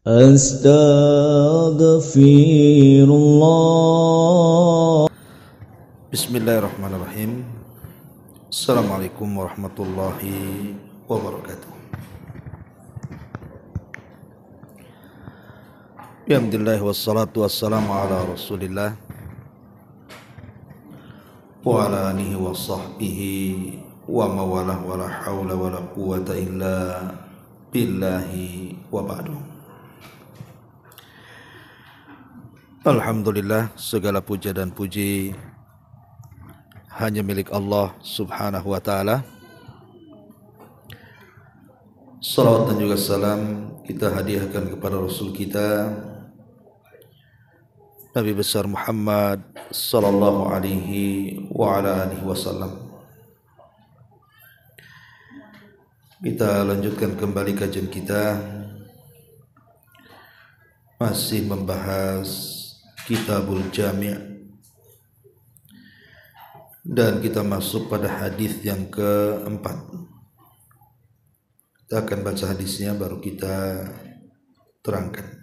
Astaghfirullah. Bismillahirrahmanirrahim. Assalamualaikum warahmatullahi wabarakatuh. Alhamdulillah wassalatu wassalamu ala Rasulillah wa ala alihi wa sahbihi wa mawalah wa la hawla wa la quwata illa billahi wa ba'du. Alhamdulillah, segala puja dan puji hanya milik Allah subhanahu wa ta'ala. Salawat dan juga salam kita hadiahkan kepada Rasul kita Nabi besar Muhammad sallallahu alaihi wa ala alihi wasallam. Kita lanjutkan kembali kajian kita, masih membahas Kitabul Jami', dan kita masuk pada hadis yang keempat. Kita akan baca hadisnya baru kita terangkan.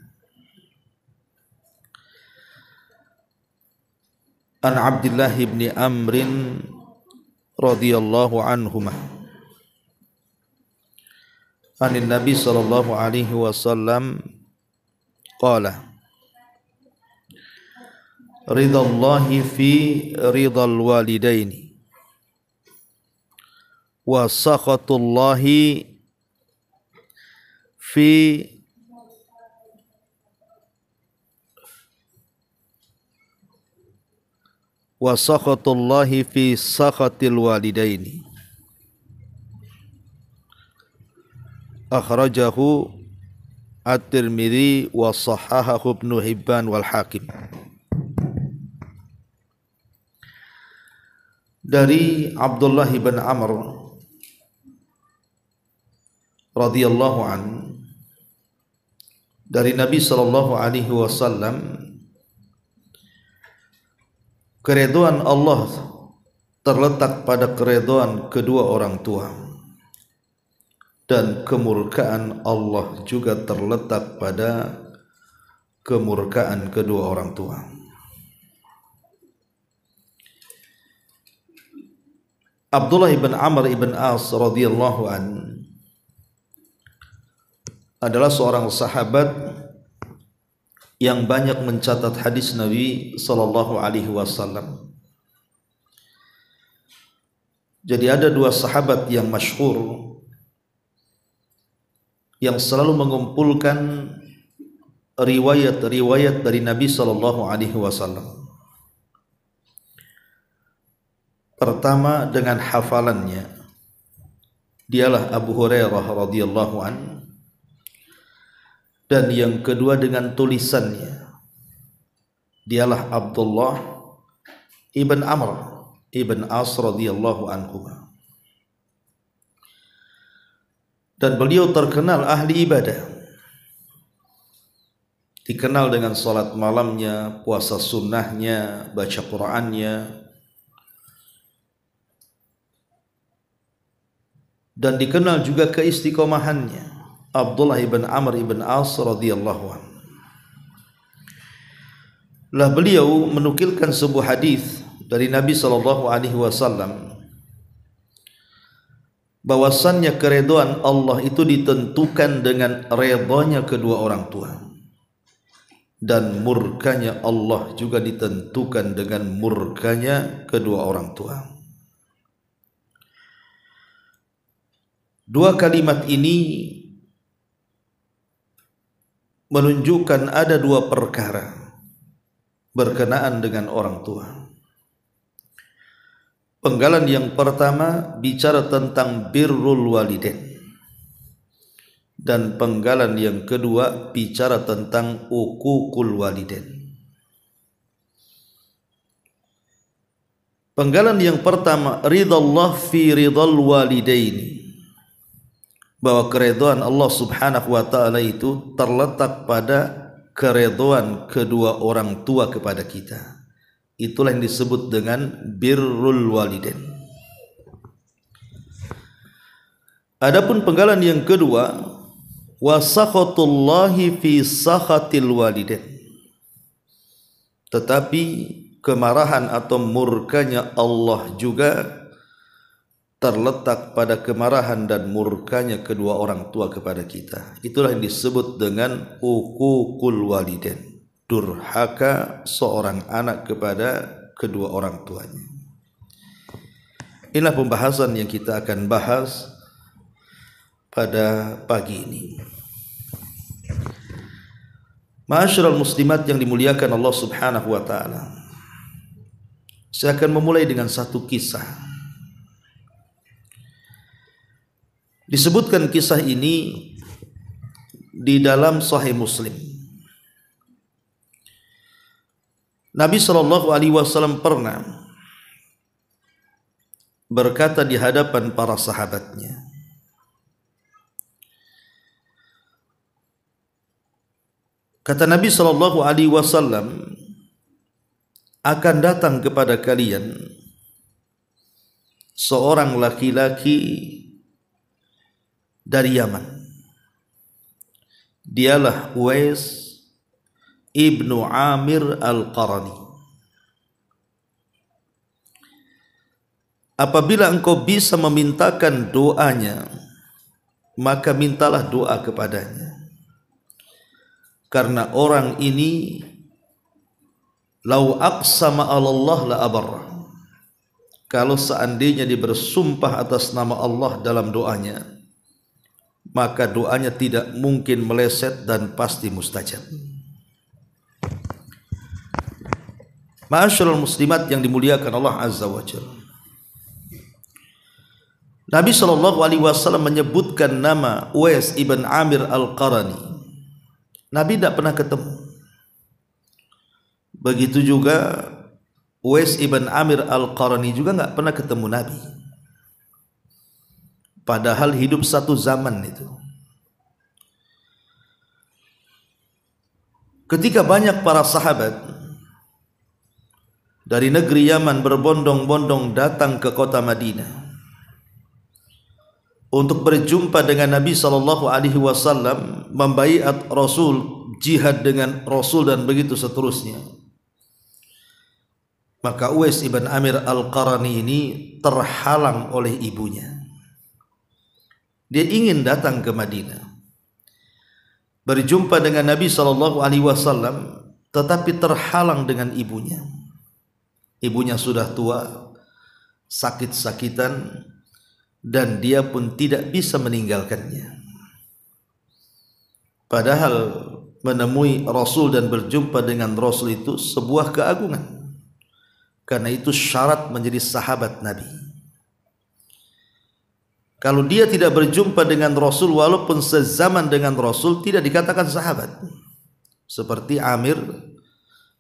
An Abdullah ibn Amrin radhiyallahu anhuma anin Nabi sallallahu alaihi wasallam qala ridallahi fi ridal walidaini wa sakhatullahi fi wa sakhatullahi fi sakhatil walidaini. Akhrajahu At-Tirmidzi wa sahahahu Ibnu Hibban wal Hakim. Dari Abdullah bin Amr radhiyallahu an, dari Nabi sallallahu alaihi wasallam, keridhaan Allah terletak pada keridhaan kedua orang tua, dan kemurkaan Allah juga terletak pada kemurkaan kedua orang tua. Abdullah ibn Amr ibn As radhiyallahu an adalah seorang sahabat yang banyak mencatat hadis Nabi sallallahu alaihi wasallam. Jadi ada dua sahabat yang masyhur yang selalu mengumpulkan riwayat-riwayat dari Nabi sallallahu alaihi wasallam. Pertama dengan hafalannya, dialah Abu Hurairah radhiyallahu an, dan yang kedua dengan tulisannya, dialah Abdullah ibn Amr ibn As radhiyallahu anhu. Dan beliau terkenal ahli ibadah, dikenal dengan salat malamnya, puasa sunnahnya, baca Qur'annya, dan dikenal juga keistiqomahannya. Abdullah ibn Amr ibn As radhiyallahu anhu. Lah beliau menukilkan sebuah hadis dari Nabi sallallahu alaihi wasallam bahwasannya keridhaan Allah itu ditentukan dengan redanya kedua orang tua, dan murkanya Allah juga ditentukan dengan murkanya kedua orang tua. Dua kalimat ini menunjukkan ada dua perkara berkenaan dengan orang tua. Penggalan yang pertama bicara tentang birrul walidain, dan penggalan yang kedua bicara tentang uququl walidain. Penggalan yang pertama, ridallah fi ridal walidaini, bahwa keridhaan Allah subhanahu wa ta'ala itu terletak pada keridhaan kedua orang tua kepada kita. Itulah yang disebut dengan birrul walidain. Adapun penggalan yang kedua, wa sakhatullahi fi sakhatil walidain. Tetapi kemarahan atau murkanya Allah juga terletak pada kemarahan dan murkanya kedua orang tua kepada kita. Itulah yang disebut dengan uququl walidain, durhaka seorang anak kepada kedua orang tuanya. Inilah pembahasan yang kita akan bahas pada pagi ini. Ma'asyiral muslimat yang dimuliakan Allah Subhanahu wa taala. Saya akan memulai dengan satu kisah. Disebutkan kisah ini di dalam Sahih Muslim. Nabi SAW pernah berkata di hadapan para sahabatnya, kata Nabi SAW, akan datang kepada kalian seorang laki-laki dari Yaman. Dialah Uwais ibnu Amir al-Qarani. Apabila engkau bisa memintakan doanya, maka mintalah doa kepadanya, karena orang ini lau aqsama 'ala Allah la abarra. Kalau seandainya dia bersumpah atas nama Allah dalam doanya, maka doanya tidak mungkin meleset dan pasti mustajab. Ma'asyiral muslimat yang dimuliakan Allah Azza wa Jalla. Nabi SAW menyebutkan nama Uwais ibn Amir al-Qarani. Nabi tidak pernah ketemu. Begitu juga Uwais ibn Amir al-Qarani juga nggak pernah ketemu Nabi. Padahal hidup satu zaman itu. Ketika banyak para sahabat dari negeri Yaman berbondong-bondong datang ke kota Madinah untuk berjumpa dengan Nabi SAW, membaiat Rasul, jihad dengan Rasul dan begitu seterusnya, maka Uwais ibn Amir al-Qarani ini terhalang oleh ibunya. Dia ingin datang ke Madinah berjumpa dengan Nabi SAW, tetapi terhalang dengan ibunya. Ibunya sudah tua, sakit-sakitan, dan dia pun tidak bisa meninggalkannya. Padahal menemui Rasul dan berjumpa dengan Rasul itu sebuah keagungan, karena itu syarat menjadi sahabat Nabi. Kalau dia tidak berjumpa dengan Rasul walaupun sezaman dengan Rasul, tidak dikatakan sahabat. Seperti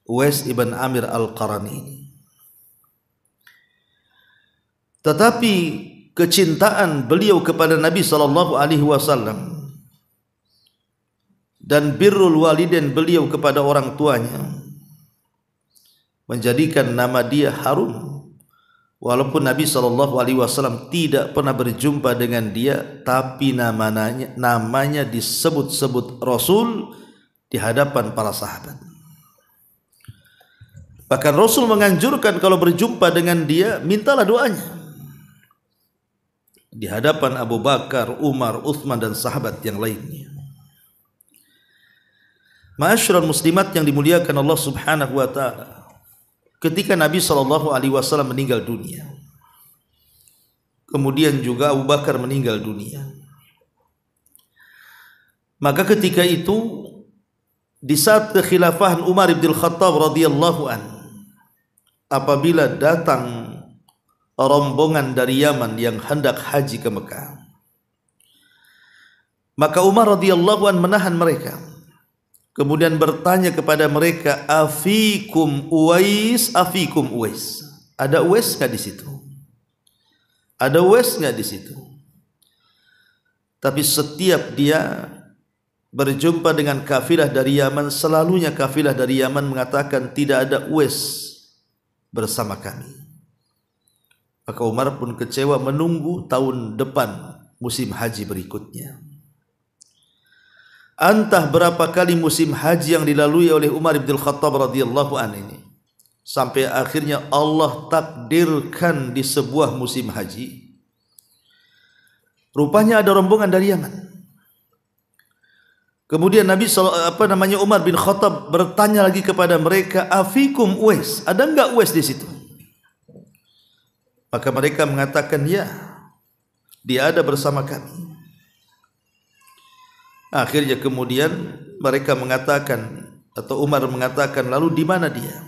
Uwais ibn Amir al-Qarani ini. Tetapi kecintaan beliau kepada Nabi SAW dan birrul walidain beliau kepada orang tuanya menjadikan nama dia harum. Walaupun Nabi SAW tidak pernah berjumpa dengan dia, tapi namanya disebut-sebut Rasul di hadapan para sahabat. Bahkan Rasul menganjurkan kalau berjumpa dengan dia, mintalah doanya di hadapan Abu Bakar, Umar, Uthman dan sahabat yang lainnya. Ma'asyiral muslimat yang dimuliakan Allah Subhanahu wa taala. Ketika Nabi SAW meninggal dunia, kemudian juga Abu Bakar meninggal dunia, maka ketika itu di saat kekhilafahan Umar bin Khattab radhiyallahu an, apabila datang rombongan dari Yaman yang hendak haji ke Mekah, maka Umar radhiyallahu an menahan mereka. Kemudian bertanya kepada mereka, afikum Uwais, afikum Uwais. Ada Uwais nggak di situ? Ada Uwais nggak di situ? Tapi setiap dia berjumpa dengan kafilah dari Yaman, selalunya kafilah dari Yaman mengatakan tidak ada Uwais bersama kami. Maka Umar pun kecewa menunggu tahun depan musim haji berikutnya. Entah berapa kali musim haji yang dilalui oleh Umar bin Khattab radhiyallahu anhu ini, sampai akhirnya Allah takdirkan di sebuah musim haji, rupanya ada rombongan dari Yaman. Kemudian Umar bin Khattab bertanya lagi kepada mereka, afikum Uwais, ada enggak Uwais di situ? Maka mereka mengatakan, ya, dia ada bersama kami. Akhirnya kemudian mereka mengatakan, atau Umar mengatakan, lalu di mana dia?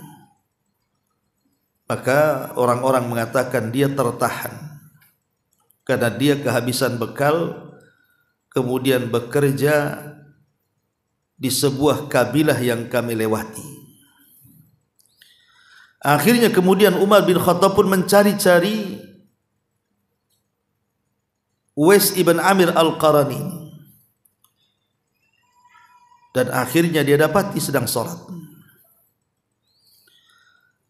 Maka orang-orang mengatakan dia tertahan karena dia kehabisan bekal, kemudian bekerja di sebuah kabilah yang kami lewati. Akhirnya kemudian Umar bin Khattab pun mencari-cari Uwais ibn Amir al-Qarani, dan akhirnya dia dapati sedang sholat.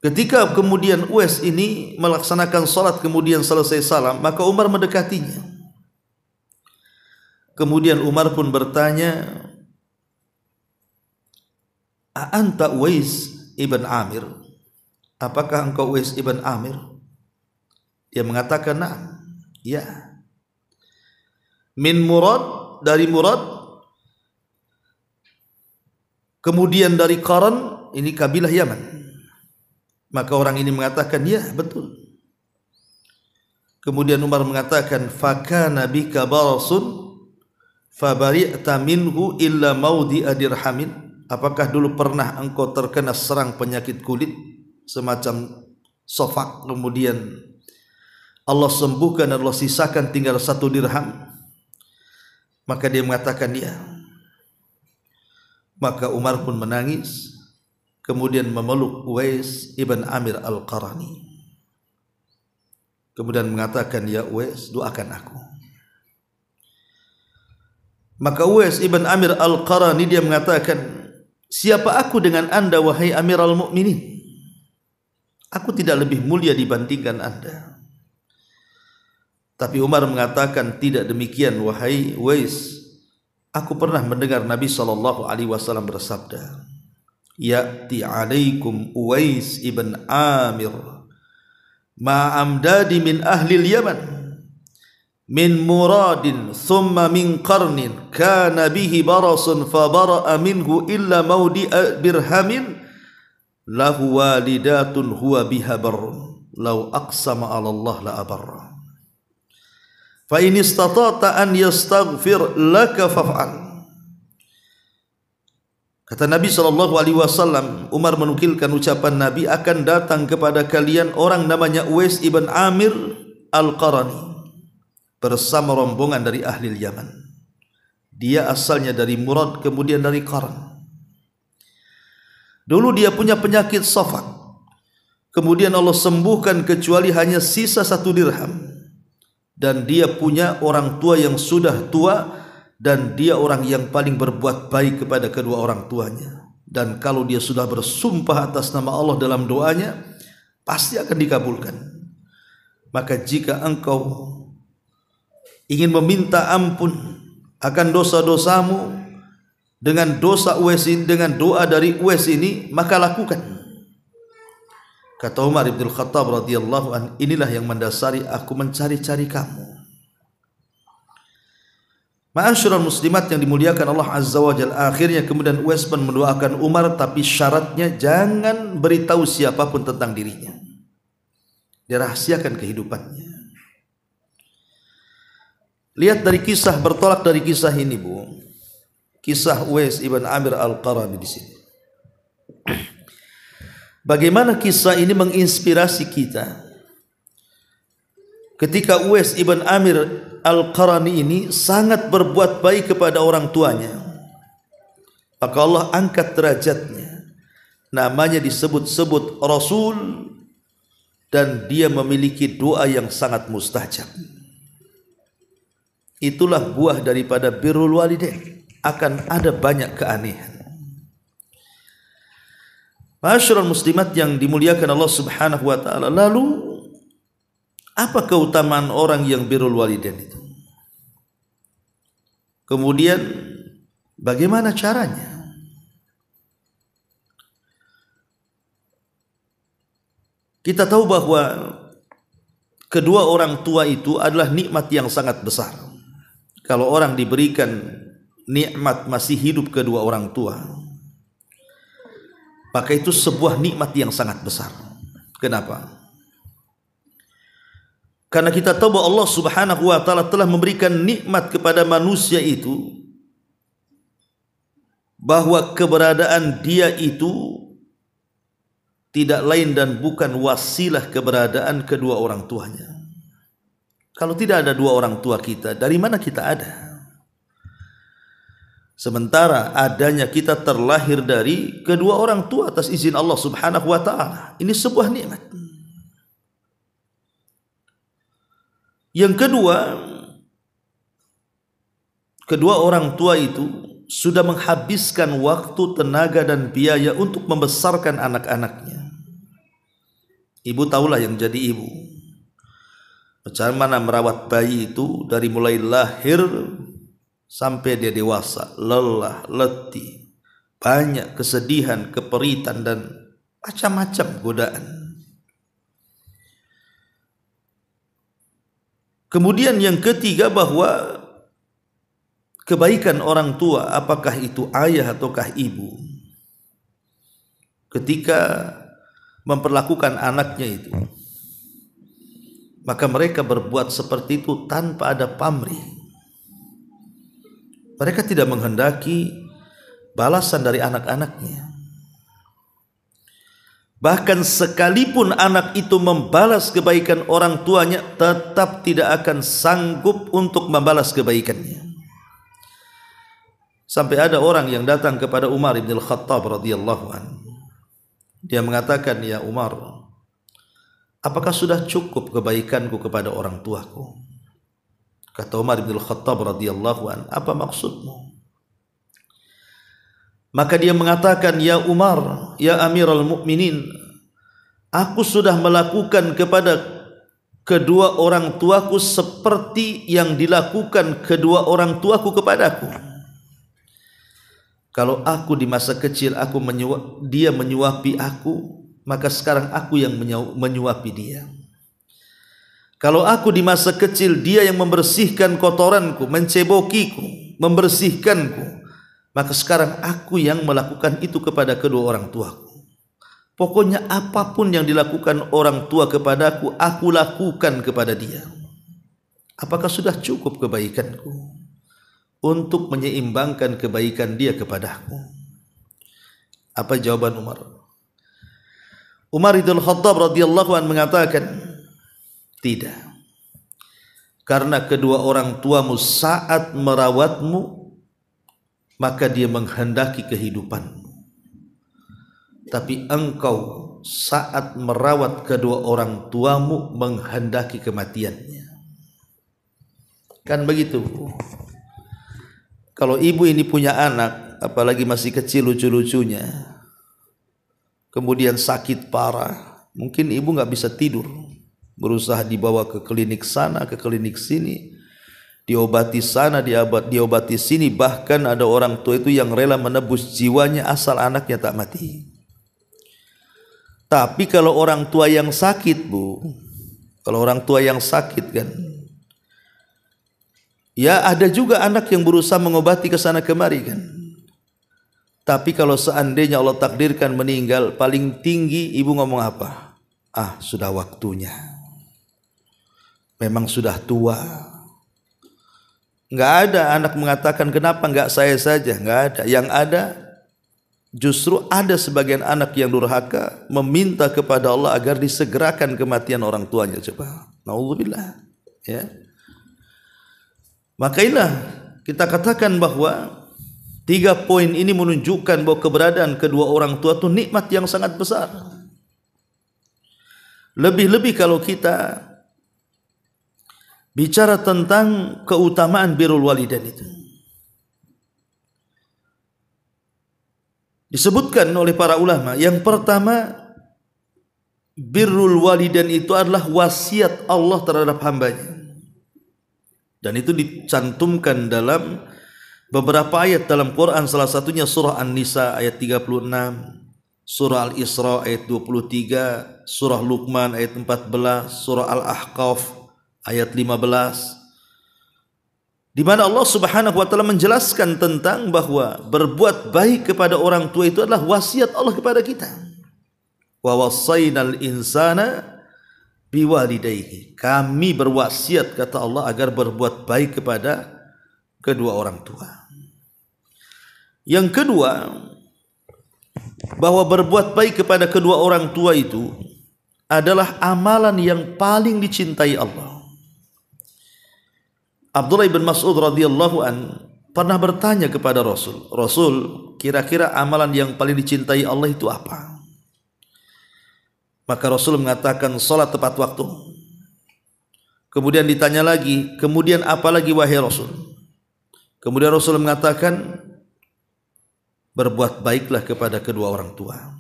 Ketika kemudian Uwais ini melaksanakan sholat kemudian selesai salam, maka Umar mendekatinya. Kemudian Umar pun bertanya, anta Uwais ibn Amir? Apakah engkau Uwais ibn Amir? Dia mengatakan, na'am, ya. Min Murad, dari Murad, kemudian dari Qaran, ini kabilah Yaman. Maka orang ini mengatakan, ya, betul. Kemudian Umar mengatakan, fakana bika barasun fabari'ta minhu illa mawdi'a dirhamin. Apakah dulu pernah engkau terkena serang penyakit kulit semacam sofak, kemudian Allah sembuhkan dan Allah sisakan tinggal 1 dirham? Maka dia mengatakan, ya. Maka Umar pun menangis, kemudian memeluk Uwais ibn Amir al-Qarani, kemudian mengatakan, ya Uwais, doakan aku. Maka Uwais ibn Amir al-Qarani dia mengatakan, siapa aku dengan anda wahai Amirul Mukminin? Aku tidak lebih mulia dibandingkan anda. Tapi Umar mengatakan, tidak demikian wahai Uwais. Aku pernah mendengar Nabi SAW bersabda, ya'ti alaikum Uwais ibn Amir ma'amdadi min ahli Yaman min muradin thumma min qarnin kana bihi barasun fa bara'a minhu illa mawdi'a birhamin lahu walidatun huwa biha barrun law aqsama 'ala Allah la abarra fa in istata'ta an yastaghfir laka faf'al. Kata Nabi SAW, Umar menukilkan ucapan Nabi, akan datang kepada kalian orang namanya Uwais ibn Amir al-Qarani bersama rombongan dari ahli Yaman. Dia asalnya dari Murad, kemudian dari Qaran. Dulu dia punya penyakit sofak, kemudian Allah sembuhkan kecuali hanya sisa 1 dirham. Dan dia punya orang tua yang sudah tua, dan dia orang yang paling berbuat baik kepada kedua orang tuanya. Dan kalau dia sudah bersumpah atas nama Allah dalam doanya, pasti akan dikabulkan. Maka jika engkau ingin meminta ampun akan dosa-dosamu dengan dosa Uwais ini, dengan doa dari Uwais ini, maka lakukan. Kata Umar bin Khattab radhiyallahu anhu, inilah yang mendasari aku mencari-cari kamu. Ma'asyiral muslimat yang dimuliakan Allah Azza wa Jalla, akhirnya kemudian Uwais pun mendoakan Umar, tapi syaratnya jangan beritahu siapapun tentang dirinya. Dirahasiakan kehidupannya. Lihat dari kisah, bertolak dari kisah ini, Bu. Kisah Uwais ibn Amir al-Qarani di sini. Bagaimana kisah ini menginspirasi kita? Ketika Uwais ibn Amir al-Qarani ini sangat berbuat baik kepada orang tuanya, maka Allah angkat derajatnya. Namanya disebut-sebut Rasul, dan dia memiliki doa yang sangat mustajab. Itulah buah daripada birrul walidain. Akan ada banyak keanehan. Ma'asyiral muslimat yang dimuliakan Allah Subhanahu wa taala. Lalu apa keutamaan orang yang birrul walidain itu? Kemudian Bagaimana caranya? Kita tahu bahwa kedua orang tua itu adalah nikmat yang sangat besar. Kalau orang diberikan nikmat masih hidup kedua orang tua, maka itu sebuah nikmat yang sangat besar. Kenapa? Karena kita tahu bahwa Allah Subhanahu wa taala telah memberikan nikmat kepada manusia itu, bahwa keberadaan dia itu tidak lain dan bukan wasilah keberadaan kedua orang tuanya. Kalau tidak ada dua orang tua kita, dari mana kita ada? Sementara adanya kita terlahir dari kedua orang tua atas izin Allah Subhanahu wa taala. Ini sebuah nikmat. Yang kedua, kedua orang tua itu sudah menghabiskan waktu, tenaga dan biaya untuk membesarkan anak-anaknya. Ibu tahulah yang jadi ibu. Bagaimana merawat bayi itu dari mulai lahir sampai dia dewasa, lelah, letih, banyak kesedihan, keperitan dan macam-macam godaan. Kemudian yang ketiga, bahwa kebaikan orang tua, apakah itu ayah ataukah ibu, ketika memperlakukan anaknya itu, maka mereka berbuat seperti itu tanpa ada pamrih. Mereka tidak menghendaki balasan dari anak-anaknya. Bahkan sekalipun anak itu membalas kebaikan orang tuanya, tetap tidak akan sanggup untuk membalas kebaikannya. Sampai ada orang yang datang kepada Umar bin Al-Khattab radhiyallahu anhu. Dia mengatakan, "Ya Umar, apakah sudah cukup kebaikanku kepada orang tuaku?" Kata Umar bin Al-Khattab radhiyallahu anhu, "Apa maksudmu?" Maka dia mengatakan, "Ya Umar, ya Amirul Mukminin, aku sudah melakukan kepada kedua orang tuaku seperti yang dilakukan kedua orang tuaku kepadaku. Kalau aku di masa kecil dia menyuapi aku, maka sekarang aku yang menyuapi dia. Kalau aku di masa kecil dia yang membersihkan kotoranku, mencebokiku, membersihkanku, maka sekarang aku yang melakukan itu kepada kedua orang tuaku. Pokoknya apapun yang dilakukan orang tua kepadaku, aku lakukan kepada dia. Apakah sudah cukup kebaikanku untuk menyeimbangkan kebaikan dia kepadaku?" Apa jawaban Umar? Umar bin Khattab radhiyallahu anhu mengatakan, "Tidak. Karena kedua orang tuamu saat merawatmu, maka dia menghendaki kehidupanmu. Tapi engkau saat merawat kedua orang tuamu menghendaki kematiannya." Kan begitu. Kalau ibu ini punya anak, apalagi masih kecil lucu-lucunya, kemudian sakit parah, mungkin ibu nggak bisa tidur, berusaha dibawa ke klinik sana, ke klinik sini, diobati sana, diobati sini. Bahkan ada orang tua itu yang rela menebus jiwanya asal anaknya tak mati. Tapi kalau orang tua yang sakit, Bu, kalau orang tua yang sakit kan, ya ada juga anak yang berusaha mengobati ke sana kemari kan. Tapi kalau seandainya Allah takdirkan meninggal, paling tinggi ibu ngomong apa? "Ah, sudah waktunya. Memang sudah tua." Nggak ada anak mengatakan, "Kenapa nggak saya saja?" Nggak ada. Yang ada justru ada sebagian anak yang durhaka meminta kepada Allah agar disegerakan kematian orang tuanya. Coba, naudzubillah. Ya. Makanya kita katakan bahwa 3 poin ini menunjukkan bahwa keberadaan kedua orang tua itu nikmat yang sangat besar. Lebih-lebih kalau kita bicara tentang keutamaan birrul walidain itu. Disebutkan oleh para ulama, yang pertama, birrul walidain itu adalah wasiat Allah terhadap hambanya. Dan itu dicantumkan dalam Beberapa ayat dalam Quran, salah satunya surah An-Nisa ayat 36, surah Al-Isra ayat 23, surah Luqman ayat 14, surah Al-Ahqaf ayat 15, di mana Allah Subhanahu wa taala menjelaskan tentang bahwa berbuat baik kepada orang tua itu adalah wasiat Allah kepada kita. Wa wassaynal insana biwalidayhi. Kami berwasiat, kata Allah, agar berbuat baik kepada kedua orang tua. Yang kedua, bahwa berbuat baik kepada kedua orang tua itu adalah amalan yang paling dicintai Allah. Abdullah bin Mas'ud radhiyallahu an pernah bertanya kepada Rasul, Rasul, kira-kira amalan yang paling dicintai Allah itu apa? Maka Rasul mengatakan salat tepat waktu. Kemudian ditanya lagi, kemudian apa lagi wahai Rasul? Kemudian Rasul mengatakan berbuat baiklah kepada kedua orang tua.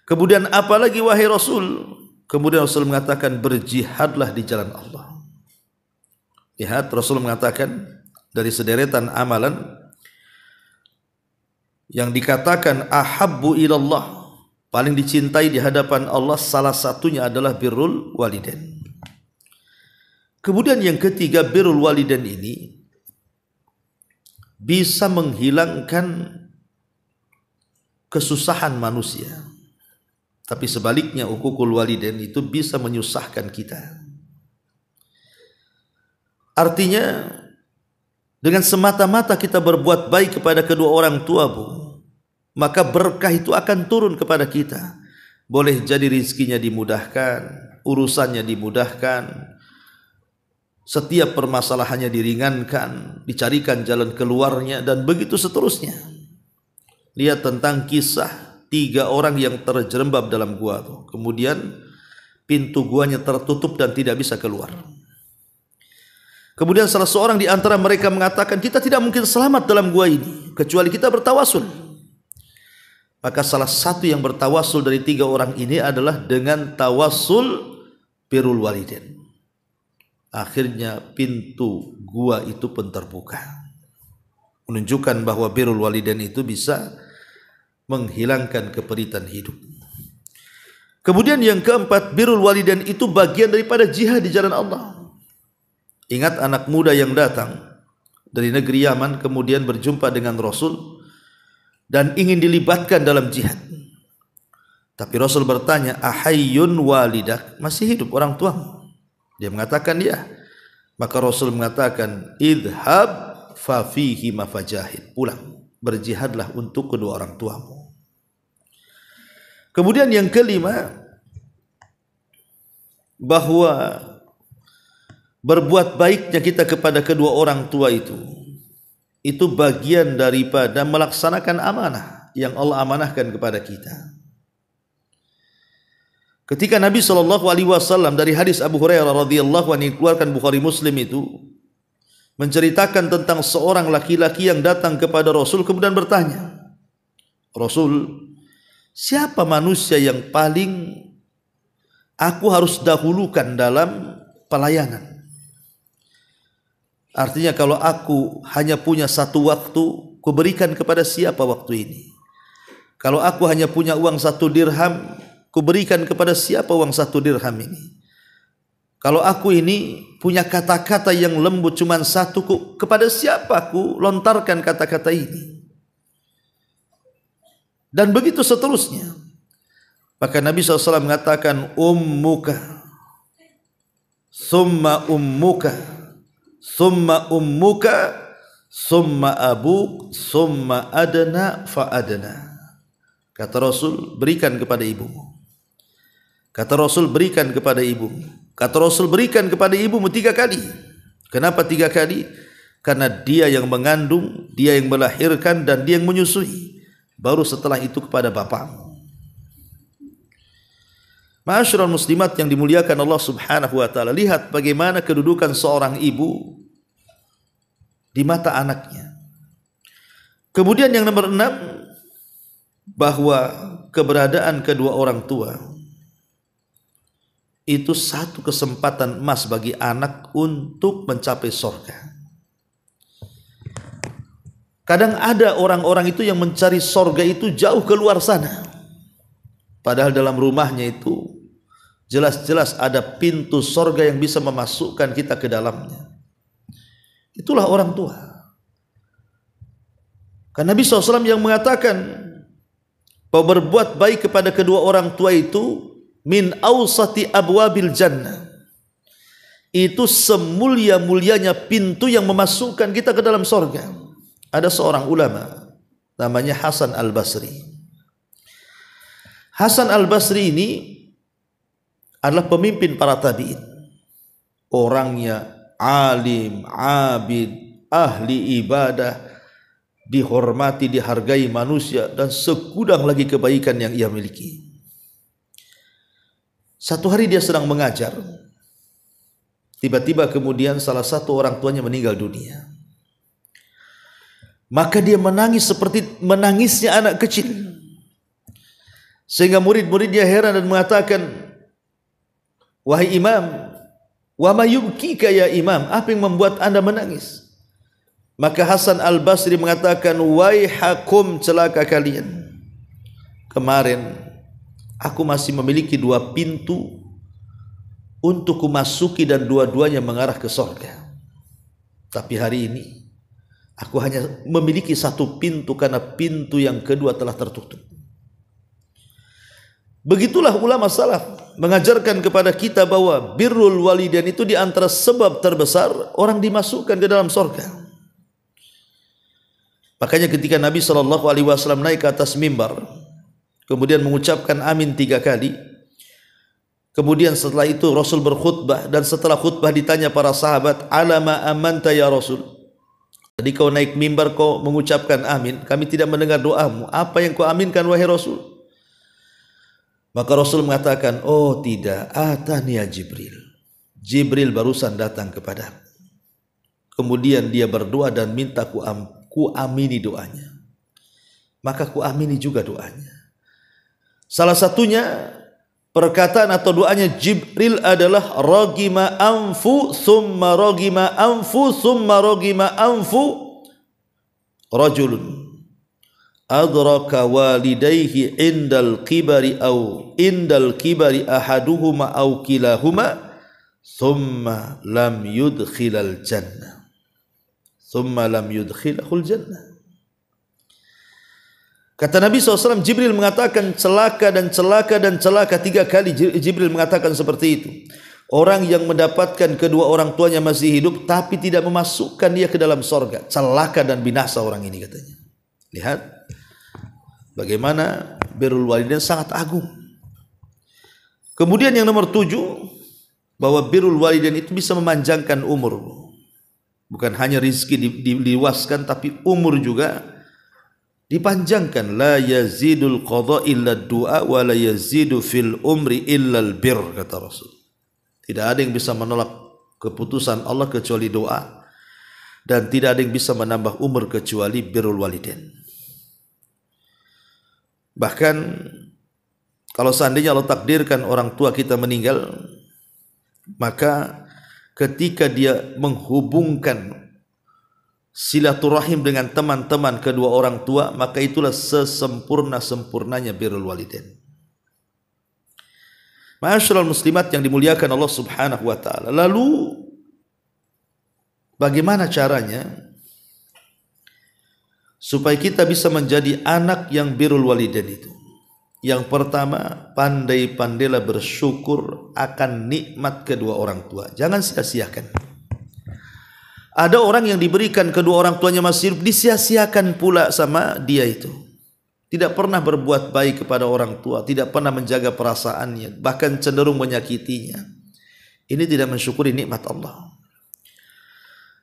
Kemudian apa lagi wahai Rasul? Kemudian Rasul mengatakan berjihadlah di jalan Allah. Lihat, Rasul mengatakan dari sederetan amalan yang dikatakan ahabbu ilallah, paling dicintai di hadapan Allah, salah satunya adalah birrul walidain. Kemudian yang ketiga, birrul walidain ini bisa menghilangkan kesusahan manusia. Tapi sebaliknya, uququl walidain itu bisa menyusahkan kita. Artinya, dengan semata-mata kita berbuat baik kepada kedua orang tua, Bu, maka berkah itu akan turun kepada kita. Boleh jadi rizkinya dimudahkan, urusannya dimudahkan, setiap permasalahannya diringankan, dicarikan jalan keluarnya, dan begitu seterusnya. Lihat tentang kisah 3 orang yang terjerembab dalam gua tuh. Kemudian pintu guanya tertutup dan tidak bisa keluar. Kemudian salah seorang di antara mereka mengatakan, kita tidak mungkin selamat dalam gua ini kecuali kita bertawasul. Maka salah satu yang bertawasul dari 3 orang ini adalah dengan tawasul birrul walidain. Akhirnya pintu gua itu pun terbuka, menunjukkan bahwa birrul walidain itu bisa menghilangkan keperitan hidup. Kemudian yang keempat, birrul walidain itu bagian daripada jihad di jalan Allah. Ingat anak muda yang datang dari negeri Yaman kemudian berjumpa dengan Rasul dan ingin dilibatkan dalam jihad. Tapi Rasul bertanya, ahayyun walidak, masih hidup orang tuamu? Dia mengatakan ya. Maka Rasul mengatakan, idhab fa fihi mafajahid, pulang, berjihadlah untuk kedua orang tuamu. Kemudian yang kelima, bahwa berbuat baiknya kita kepada kedua orang tua itu bagian daripada melaksanakan amanah yang Allah amanahkan kepada kita. Ketika Nabi SAW dari hadis Abu Hurairah radhiyallahu anhu dikeluarkan Bukhari Muslim itu menceritakan tentang seorang laki-laki yang datang kepada Rasul kemudian bertanya, Rasul, siapa manusia yang paling aku harus dahulukan dalam pelayanan? Artinya kalau aku hanya punya satu waktu, kuberikan kepada siapa waktu ini? Kalau aku hanya punya uang 1 dirham, kuberikan kepada siapa uang 1 dirham ini? Kalau aku ini punya kata-kata yang lembut cuma 1, kepada siapa aku lontarkan kata-kata ini? Dan begitu seterusnya. Maka Nabi SAW mengatakan, ummuka, summa ummuka, summa ummuka, summa abuk, summa adna fa adna. Kata Rasul, berikan kepada ibumu. Kata Rasul, berikan kepada ibumu. Kata Rasul, berikan kepada ibumu 3 kali. Kenapa 3 kali? Karena dia yang mengandung, dia yang melahirkan, dan dia yang menyusui. Baru setelah itu kepada bapakmu. Ma'asyiral muslimat yang dimuliakan Allah Subhanahu wa taala, lihat bagaimana kedudukan seorang ibu di mata anaknya. Kemudian yang nomor 6, bahwa keberadaan kedua orang tua itu satu kesempatan emas bagi anak untuk mencapai surga. Kadang ada orang-orang itu yang mencari sorga itu jauh keluar sana, padahal dalam rumahnya itu jelas-jelas ada pintu sorga yang bisa memasukkan kita ke dalamnya. Itulah orang tua. Karena Nabi SAW yang mengatakan bahwa berbuat baik kepada kedua orang tua itu min awsati abwabil jannah, itu semulia-mulianya pintu yang memasukkan kita ke dalam sorga. Ada seorang ulama namanya Hasan Al-Basri. Hasan Al-Basri ini adalah pemimpin para tabi'in. Orangnya alim, abid, ahli ibadah, dihormati, dihargai manusia, dan segudang lagi kebaikan yang ia miliki. Satu hari dia sedang mengajar. Tiba-tiba kemudian salah satu orang tuanya meninggal dunia. Maka dia menangis seperti menangisnya anak kecil. Sehingga murid-muridnya heran dan mengatakan, wahai imam, wa ma yubkika ya imam, apa yang membuat anda menangis? Maka Hasan Al-Basri mengatakan, waihakum, celaka kalian. Kemarin aku masih memiliki 2 pintu untuk kumasuki dan dua-duanya mengarah ke surga. Tapi hari ini aku hanya memiliki 1 pintu karena pintu yang kedua telah tertutup. Begitulah ulama salaf mengajarkan kepada kita bahwa birrul walidain itu di antara sebab terbesar orang dimasukkan ke dalam surga. Makanya ketika Nabi SAW naik ke atas mimbar, kemudian mengucapkan amin 3 kali, kemudian setelah itu Rasul berkhutbah, dan setelah khutbah ditanya para sahabat, alama amanta ya Rasul, tadi kau naik mimbar kau mengucapkan amin, kami tidak mendengar doamu, apa yang kau aminkan wahai Rasul? Maka Rasul mengatakan, oh tidak, atani ya Jibril, Jibril barusan datang kepadaku, kemudian dia berdoa dan minta ku amini doanya, maka ku amini juga doanya. Salah satunya perkataan atau doanya Jibril adalah ragima anfu summa ragima anfu summa ragima anfu rajulun adraka walidayhi indal kibari ahaduhuma au kilahuma thumma lam yudkhilal jannah thumma lam yudkhilahul jannah. Kata Nabi SAW, Jibril mengatakan celaka dan celaka dan celaka 3 kali. Jibril mengatakan seperti itu. Orang yang mendapatkan kedua orang tuanya masih hidup tapi tidak memasukkan dia ke dalam sorga, celaka dan binasa orang ini, katanya. Lihat bagaimana birrul walidain sangat agung. Kemudian yang nomor 7, bahwa birrul walidain itu bisa memanjangkan umur. Bukan hanya rizki diluaskan, tapi umur juga dipanjangkan. La yazidul qadha illa du'a wa la yazidu fil umri illa al bir, kata Rasul. Tidak ada yang bisa menolak keputusan Allah kecuali doa, dan tidak ada yang bisa menambah umur kecuali birrul walidain. Bahkan kalau seandainya Allah takdirkan orang tua kita meninggal, maka ketika dia menghubungkan silaturahim dengan teman-teman kedua orang tua, maka itulah sesempurna-sempurnanya birrul walidain. Ma'asyiral muslimat yang dimuliakan Allah Subhanahu wa taala. Lalu bagaimana caranya supaya kita bisa menjadi anak yang birrul walidain itu? Yang pertama, pandai-pandailah bersyukur akan nikmat kedua orang tua. Jangan sia-siakan. Ada orang yang diberikan kedua orang tuanya masih hidup, disia-siakan pula sama dia itu. Tidak pernah berbuat baik kepada orang tua, tidak pernah menjaga perasaannya, bahkan cenderung menyakitinya. Ini tidak mensyukuri nikmat Allah.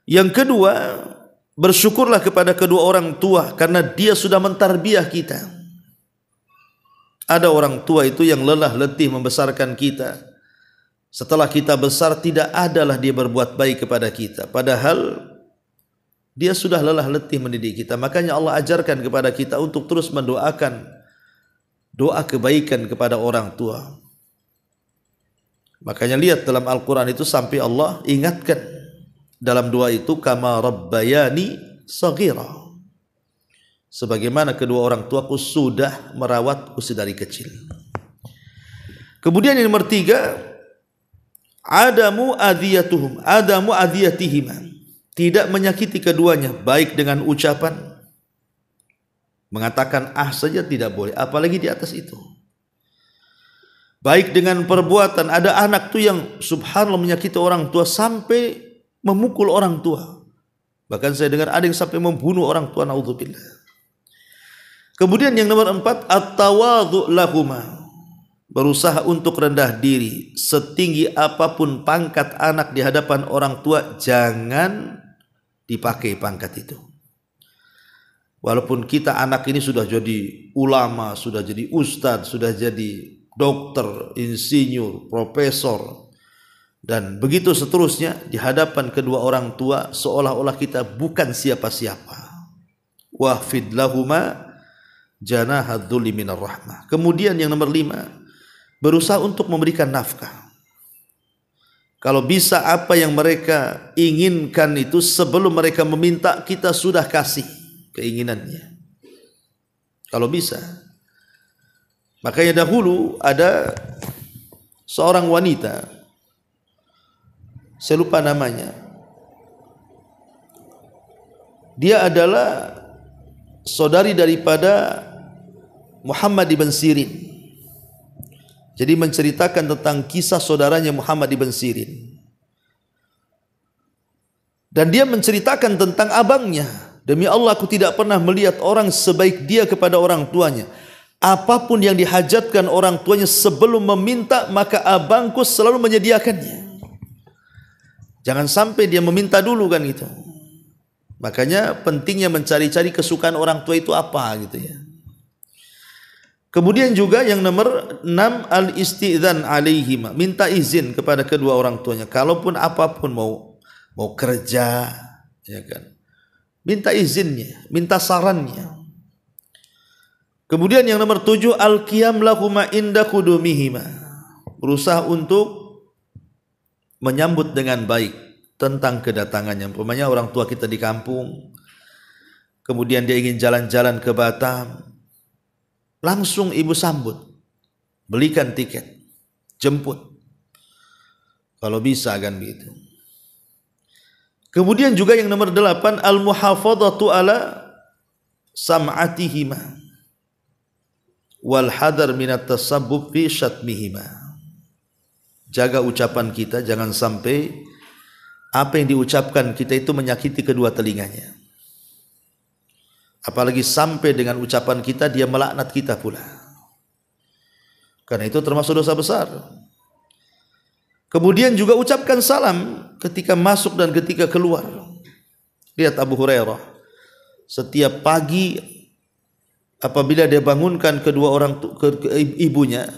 Yang kedua, bersyukurlah kepada kedua orang tua karena dia sudah mentarbiah kita. Ada orang tua itu yang lelah letih membesarkan kita. Setelah kita besar tidak adalah dia berbuat baik kepada kita, padahal dia sudah lelah letih mendidik kita. Makanya Allah ajarkan kepada kita untuk terus mendoakan doa kebaikan kepada orang tua. Makanya lihat dalam Al-Quran itu sampai Allah ingatkan dalam doa itu, kama rabbayani saghira. sebagaimana kedua orang tuaku sudah merawatku sedari kecil. Kemudian yang nomor 3, adamu adiyatihima, tidak menyakiti keduanya, baik dengan ucapan, mengatakan saja tidak boleh, apalagi di atas itu. Baik dengan perbuatan, ada anak tuh yang subhanallah menyakiti orang tua sampai memukul orang tua. Bahkan saya dengar ada yang sampai membunuh orang tua, naudzubillah. Kemudian yang nomor 4, at-tawadhu lahuma, berusaha untuk rendah diri. Setinggi apapun pangkat anak di hadapan orang tua, jangan dipakai pangkat itu. Walaupun kita anak ini sudah jadi ulama, sudah jadi ustadz, sudah jadi dokter, insinyur, profesor, dan begitu seterusnya, di hadapan kedua orang tua seolah-olah kita bukan siapa-siapa. Wahfid lahuma janahadzulli minar rahmah. Kemudian yang nomor 5, berusaha untuk memberikan nafkah. Kalau bisa apa yang mereka inginkan itu sebelum mereka meminta, kita sudah kasih keinginannya. Kalau bisa. Makanya dahulu ada seorang wanita, saya lupa namanya. Dia adalah saudari daripada Muhammad ibn Sirin. Jadi menceritakan tentang kisah saudaranya Muhammad ibn Sirin. Dan dia menceritakan tentang abangnya. Demi Allah, aku tidak pernah melihat orang sebaik dia kepada orang tuanya. Apapun yang dihajatkan orang tuanya sebelum meminta, maka abangku selalu menyediakannya. Jangan sampai dia meminta dulu kan gitu. Makanya pentingnya mencari-cari kesukaan orang tua itu apa gitu ya. Kemudian juga yang nomor 6, al-istidzan alaihima, minta izin kepada kedua orang tuanya. Kalaupun apapun mau kerja, ya kan, minta izinnya, minta sarannya. Kemudian yang nomor 7, al-qiyam lahuma inda qudumihima, berusaha untuk menyambut dengan baik tentang kedatangannya. Umpamanya orang tua kita di kampung, kemudian dia ingin jalan-jalan ke Batam, langsung ibu sambut, belikan tiket, jemput, kalau bisa kan begitu. Kemudian juga yang nomor 8, al-muhafadhatu ala sam'atihima wal hadar minat tasabbub fi syatmihima. Jaga ucapan kita, jangan sampai apa yang diucapkan kita itu menyakiti kedua telinganya. Apalagi sampai dengan ucapan kita dia melaknat kita pula. Karena itu termasuk dosa besar. Kemudian juga ucapkan salam ketika masuk dan ketika keluar. Lihat Abu Hurairah, setiap pagi apabila dia bangunkan kedua orang ibunya,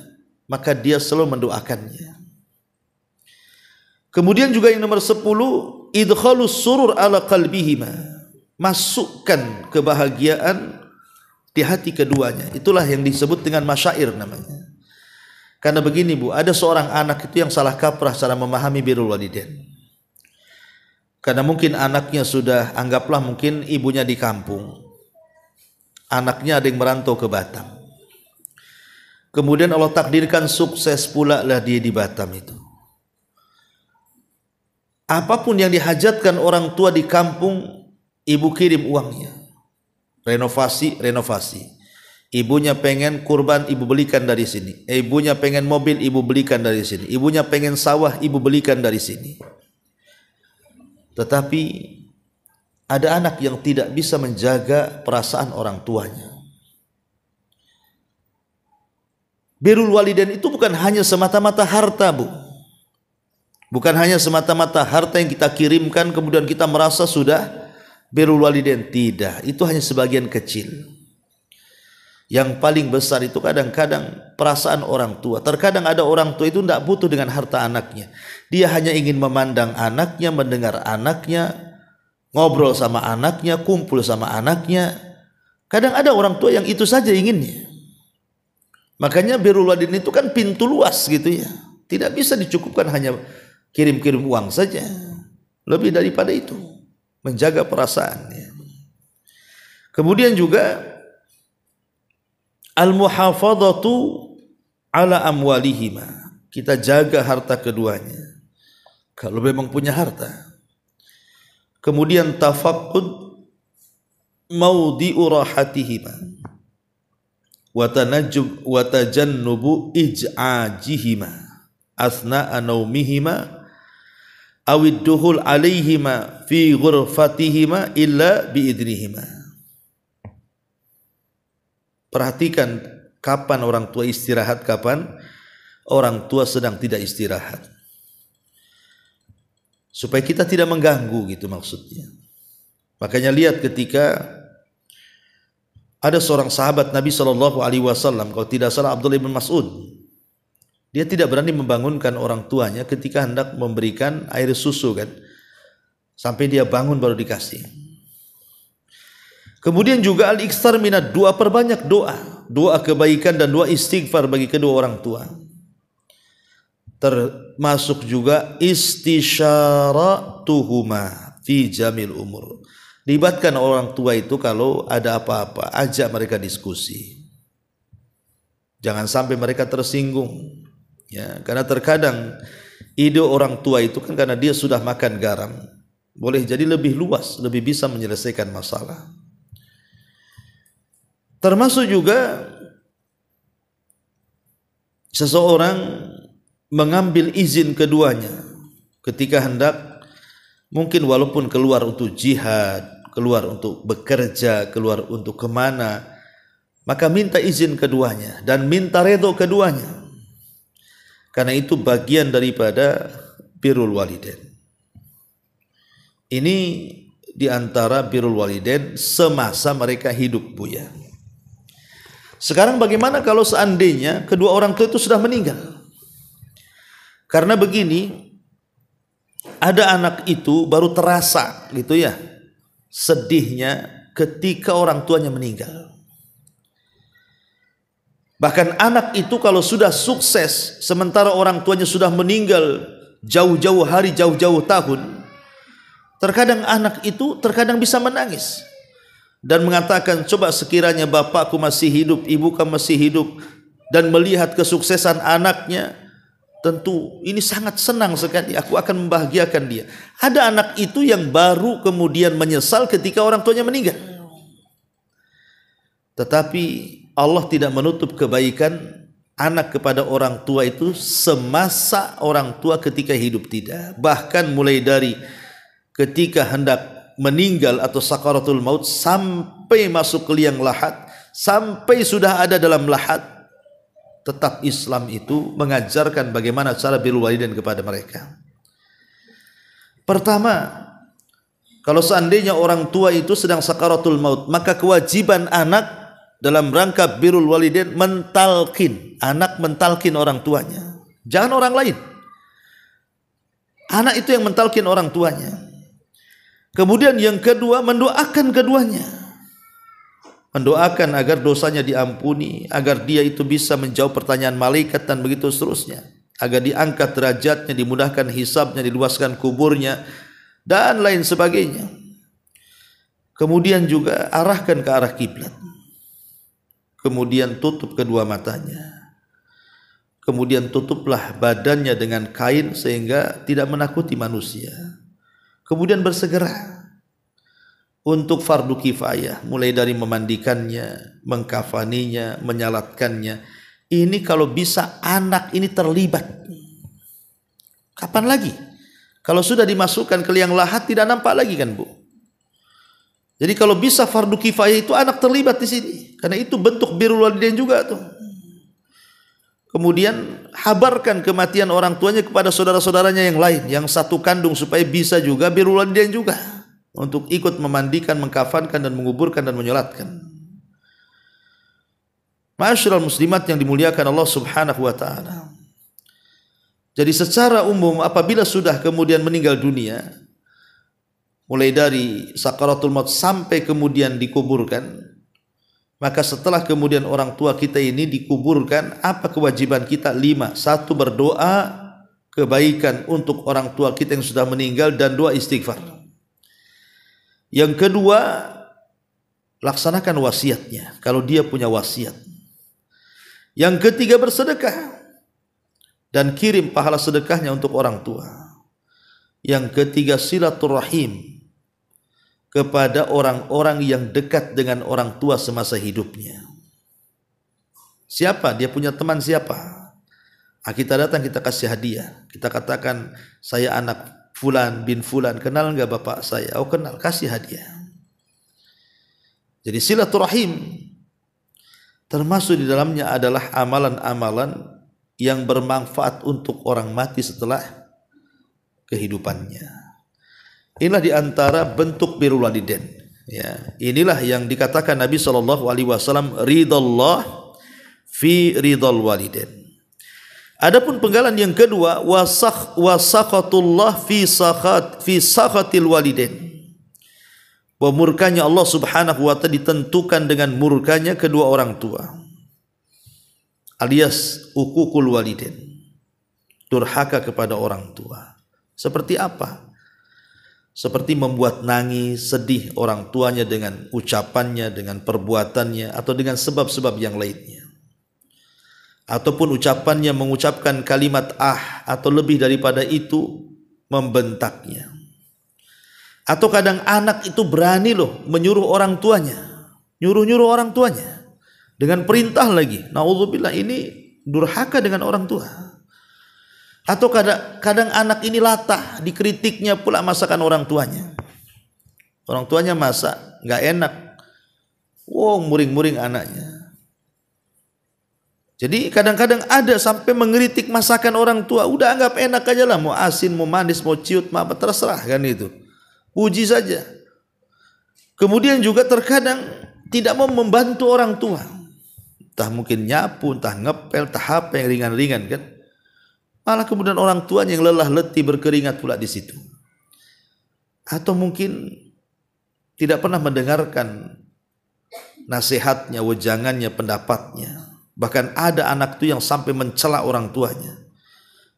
maka dia selalu mendoakannya. Kemudian juga yang nomor 10, idkhalus surur ala qalbihima, masukkan kebahagiaan di hati keduanya. Itulah yang disebut dengan masyair namanya. Karena begini Bu, ada seorang anak itu yang salah kaprah cara memahami birrul walidain. Karena mungkin anaknya sudah, anggaplah mungkin ibunya di kampung, anaknya ada yang merantau ke Batam. Kemudian Allah takdirkan sukses pula lah dia di Batam itu. Apapun yang dihajatkan orang tua di kampung, ibu kirim uangnya. Renovasi. Ibunya pengen kurban, ibu belikan dari sini. Ibunya pengen mobil, ibu belikan dari sini. Ibunya pengen sawah, ibu belikan dari sini. Tetapi ada anak yang tidak bisa menjaga perasaan orang tuanya. Birrul walidain itu bukan hanya semata-mata harta Bu. Bukan hanya semata-mata harta yang kita kirimkan kemudian kita merasa sudah birrul walidain. Tidak, itu hanya sebagian kecil. Yang paling besar itu kadang-kadang perasaan orang tua. Terkadang ada orang tua itu tidak butuh dengan harta anaknya. Dia hanya ingin memandang anaknya, mendengar anaknya, ngobrol sama anaknya, kumpul sama anaknya. Kadang ada orang tua yang itu saja inginnya. Makanya birrul walidain itu kan pintu luas gitu ya. Tidak bisa dicukupkan hanya kirim-kirim uang saja. Lebih daripada itu, menjaga perasaannya. Kemudian juga al-muhafadzatu ala amwalihima, kita jaga harta keduanya kalau memang punya harta. Kemudian tafaqqud maudhi'u rahatihima wa tanajjub wa tajannubu ij'ajihima asna'a naumihima awid duhul alaihima fi ghurfatihima illa biidnihima. Perhatikan kapan orang tua istirahat, kapan orang tua sedang tidak istirahat, supaya kita tidak mengganggu, gitu maksudnya. Makanya lihat ketika ada seorang sahabat Nabi SAW, kalau tidak salah Abdullah bin Mas'ud, dia tidak berani membangunkan orang tuanya ketika hendak memberikan air susu kan, sampai dia bangun baru dikasih. Kemudian juga al-ikstar minad doa, perbanyak doa kebaikan dan doa istighfar bagi kedua orang tua. Termasuk juga istisyaratuhuma fi jamil umur. Libatkan orang tua itu kalau ada apa-apa, ajak mereka diskusi. Jangan sampai mereka tersinggung. Ya, karena terkadang ide orang tua itu kan karena dia sudah makan garam, boleh jadi lebih luas, lebih bisa menyelesaikan masalah. Termasuk juga seseorang mengambil izin keduanya ketika hendak, mungkin walaupun keluar untuk jihad, keluar untuk bekerja, keluar untuk kemana, maka minta izin keduanya dan minta redho keduanya, karena itu bagian daripada birrul walidain. Ini diantara birrul walidain semasa mereka hidup, Buya. Sekarang bagaimana kalau seandainya kedua orang tua itu sudah meninggal? Karena begini, ada anak itu baru terasa gitu ya, sedihnya ketika orang tuanya meninggal. Bahkan anak itu kalau sudah sukses sementara orang tuanya sudah meninggal jauh-jauh hari, jauh-jauh tahun, terkadang anak itu terkadang bisa menangis dan mengatakan, coba sekiranya bapakku masih hidup, ibuku masih hidup, dan melihat kesuksesan anaknya, tentu ini sangat senang sekali, aku akan membahagiakan dia. Ada anak itu yang baru kemudian menyesal ketika orang tuanya meninggal. Tetapi Allah tidak menutup kebaikan anak kepada orang tua itu semasa orang tua ketika hidup, tidak. Bahkan mulai dari ketika hendak meninggal atau sakaratul maut sampai masuk ke liang lahat, sampai sudah ada dalam lahat, tetap Islam itu mengajarkan bagaimana cara birrul walidain kepada mereka. Pertama, kalau seandainya orang tua itu sedang sakaratul maut, maka kewajiban anak dalam rangka birrul walidain mentalkin, anak mentalkin orang tuanya, jangan orang lain. Anak itu yang mentalkin orang tuanya. Kemudian yang kedua, mendoakan keduanya, mendoakan agar dosanya diampuni, agar dia itu bisa menjawab pertanyaan malaikat dan begitu seterusnya, agar diangkat derajatnya, dimudahkan hisabnya, diluaskan kuburnya dan lain sebagainya. Kemudian juga arahkan ke arah kiblat, kemudian tutup kedua matanya, kemudian tutuplah badannya dengan kain sehingga tidak menakuti manusia. Kemudian bersegera untuk fardu kifayah, mulai dari memandikannya, mengkafaninya, menyalatkannya. Ini kalau bisa anak ini terlibat. Kapan lagi? Kalau sudah dimasukkan ke liang lahat tidak nampak lagi kan, Bu? Jadi kalau bisa fardu kifayah itu anak terlibat di sini, karena itu bentuk birrul walidain juga tuh. Kemudian habarkan kematian orang tuanya kepada saudara-saudaranya yang lain, yang satu kandung, supaya bisa juga birrul walidain juga untuk ikut memandikan, mengkafankan dan menguburkan dan menyolatkan. Ma'asyiral muslimat yang dimuliakan Allah Subhanahu wa taala. Jadi secara umum apabila sudah kemudian meninggal dunia, mulai dari sakaratul maut sampai kemudian dikuburkan, maka setelah kemudian orang tua kita ini dikuburkan, apa kewajiban kita? 5. 1. Berdoa kebaikan untuk orang tua kita yang sudah meninggal dan doa istighfar. Yang kedua, laksanakan wasiatnya kalau dia punya wasiat. Yang ketiga, bersedekah dan kirim pahala sedekahnya untuk orang tua. Yang ketiga, silaturahim kepada orang-orang yang dekat dengan orang tua semasa hidupnya. Siapa? Dia punya teman siapa? Kita datang, kita kasih hadiah. Kita katakan, saya anak Fulan bin Fulan, kenal enggak bapak saya? Oh kenal, kasih hadiah. Jadi silaturahim termasuk di dalamnya adalah amalan-amalan yang bermanfaat untuk orang mati setelah kehidupannya. Inilah diantara bentuk birrul walidain. Ya, inilah yang dikatakan Nabi SAW, ridallah fi ridal walidain. Adapun penggalan yang kedua, wasakhatullah fi sakhatil walidain. Murkanya Allah Subhanahu wa ta'ala ditentukan dengan murkanya kedua orang tua, alias uququl walidain, durhaka kepada orang tua. Seperti apa? Seperti membuat nangis, sedih orang tuanya dengan ucapannya, dengan perbuatannya, atau dengan sebab-sebab yang lainnya. Ataupun ucapannya mengucapkan kalimat atau lebih daripada itu, membentaknya. Atau kadang anak itu berani loh menyuruh orang tuanya, nyuruh orang tuanya dengan perintah lagi. Nauzubillah, ini durhaka dengan orang tua. Atau kadang anak ini latah, dikritiknya pula masakan orang tuanya. Orang tuanya masak nggak enak, muring-muring anaknya. Jadi kadang-kadang ada sampai mengkritik masakan orang tua. Udah anggap enak aja lah, mau asin, mau manis, mau ciut, mau apa, terserah kan itu. Puji saja. Kemudian juga terkadang tidak mau membantu orang tua. Entah mungkin nyapu, entah ngepel, entah apa yang ringan-ringan kan. Malah kemudian orang tuanya yang lelah letih berkeringat pula di situ. Atau mungkin tidak pernah mendengarkan nasihatnya, wejangannya, pendapatnya. Bahkan ada anak itu yang sampai mencela orang tuanya.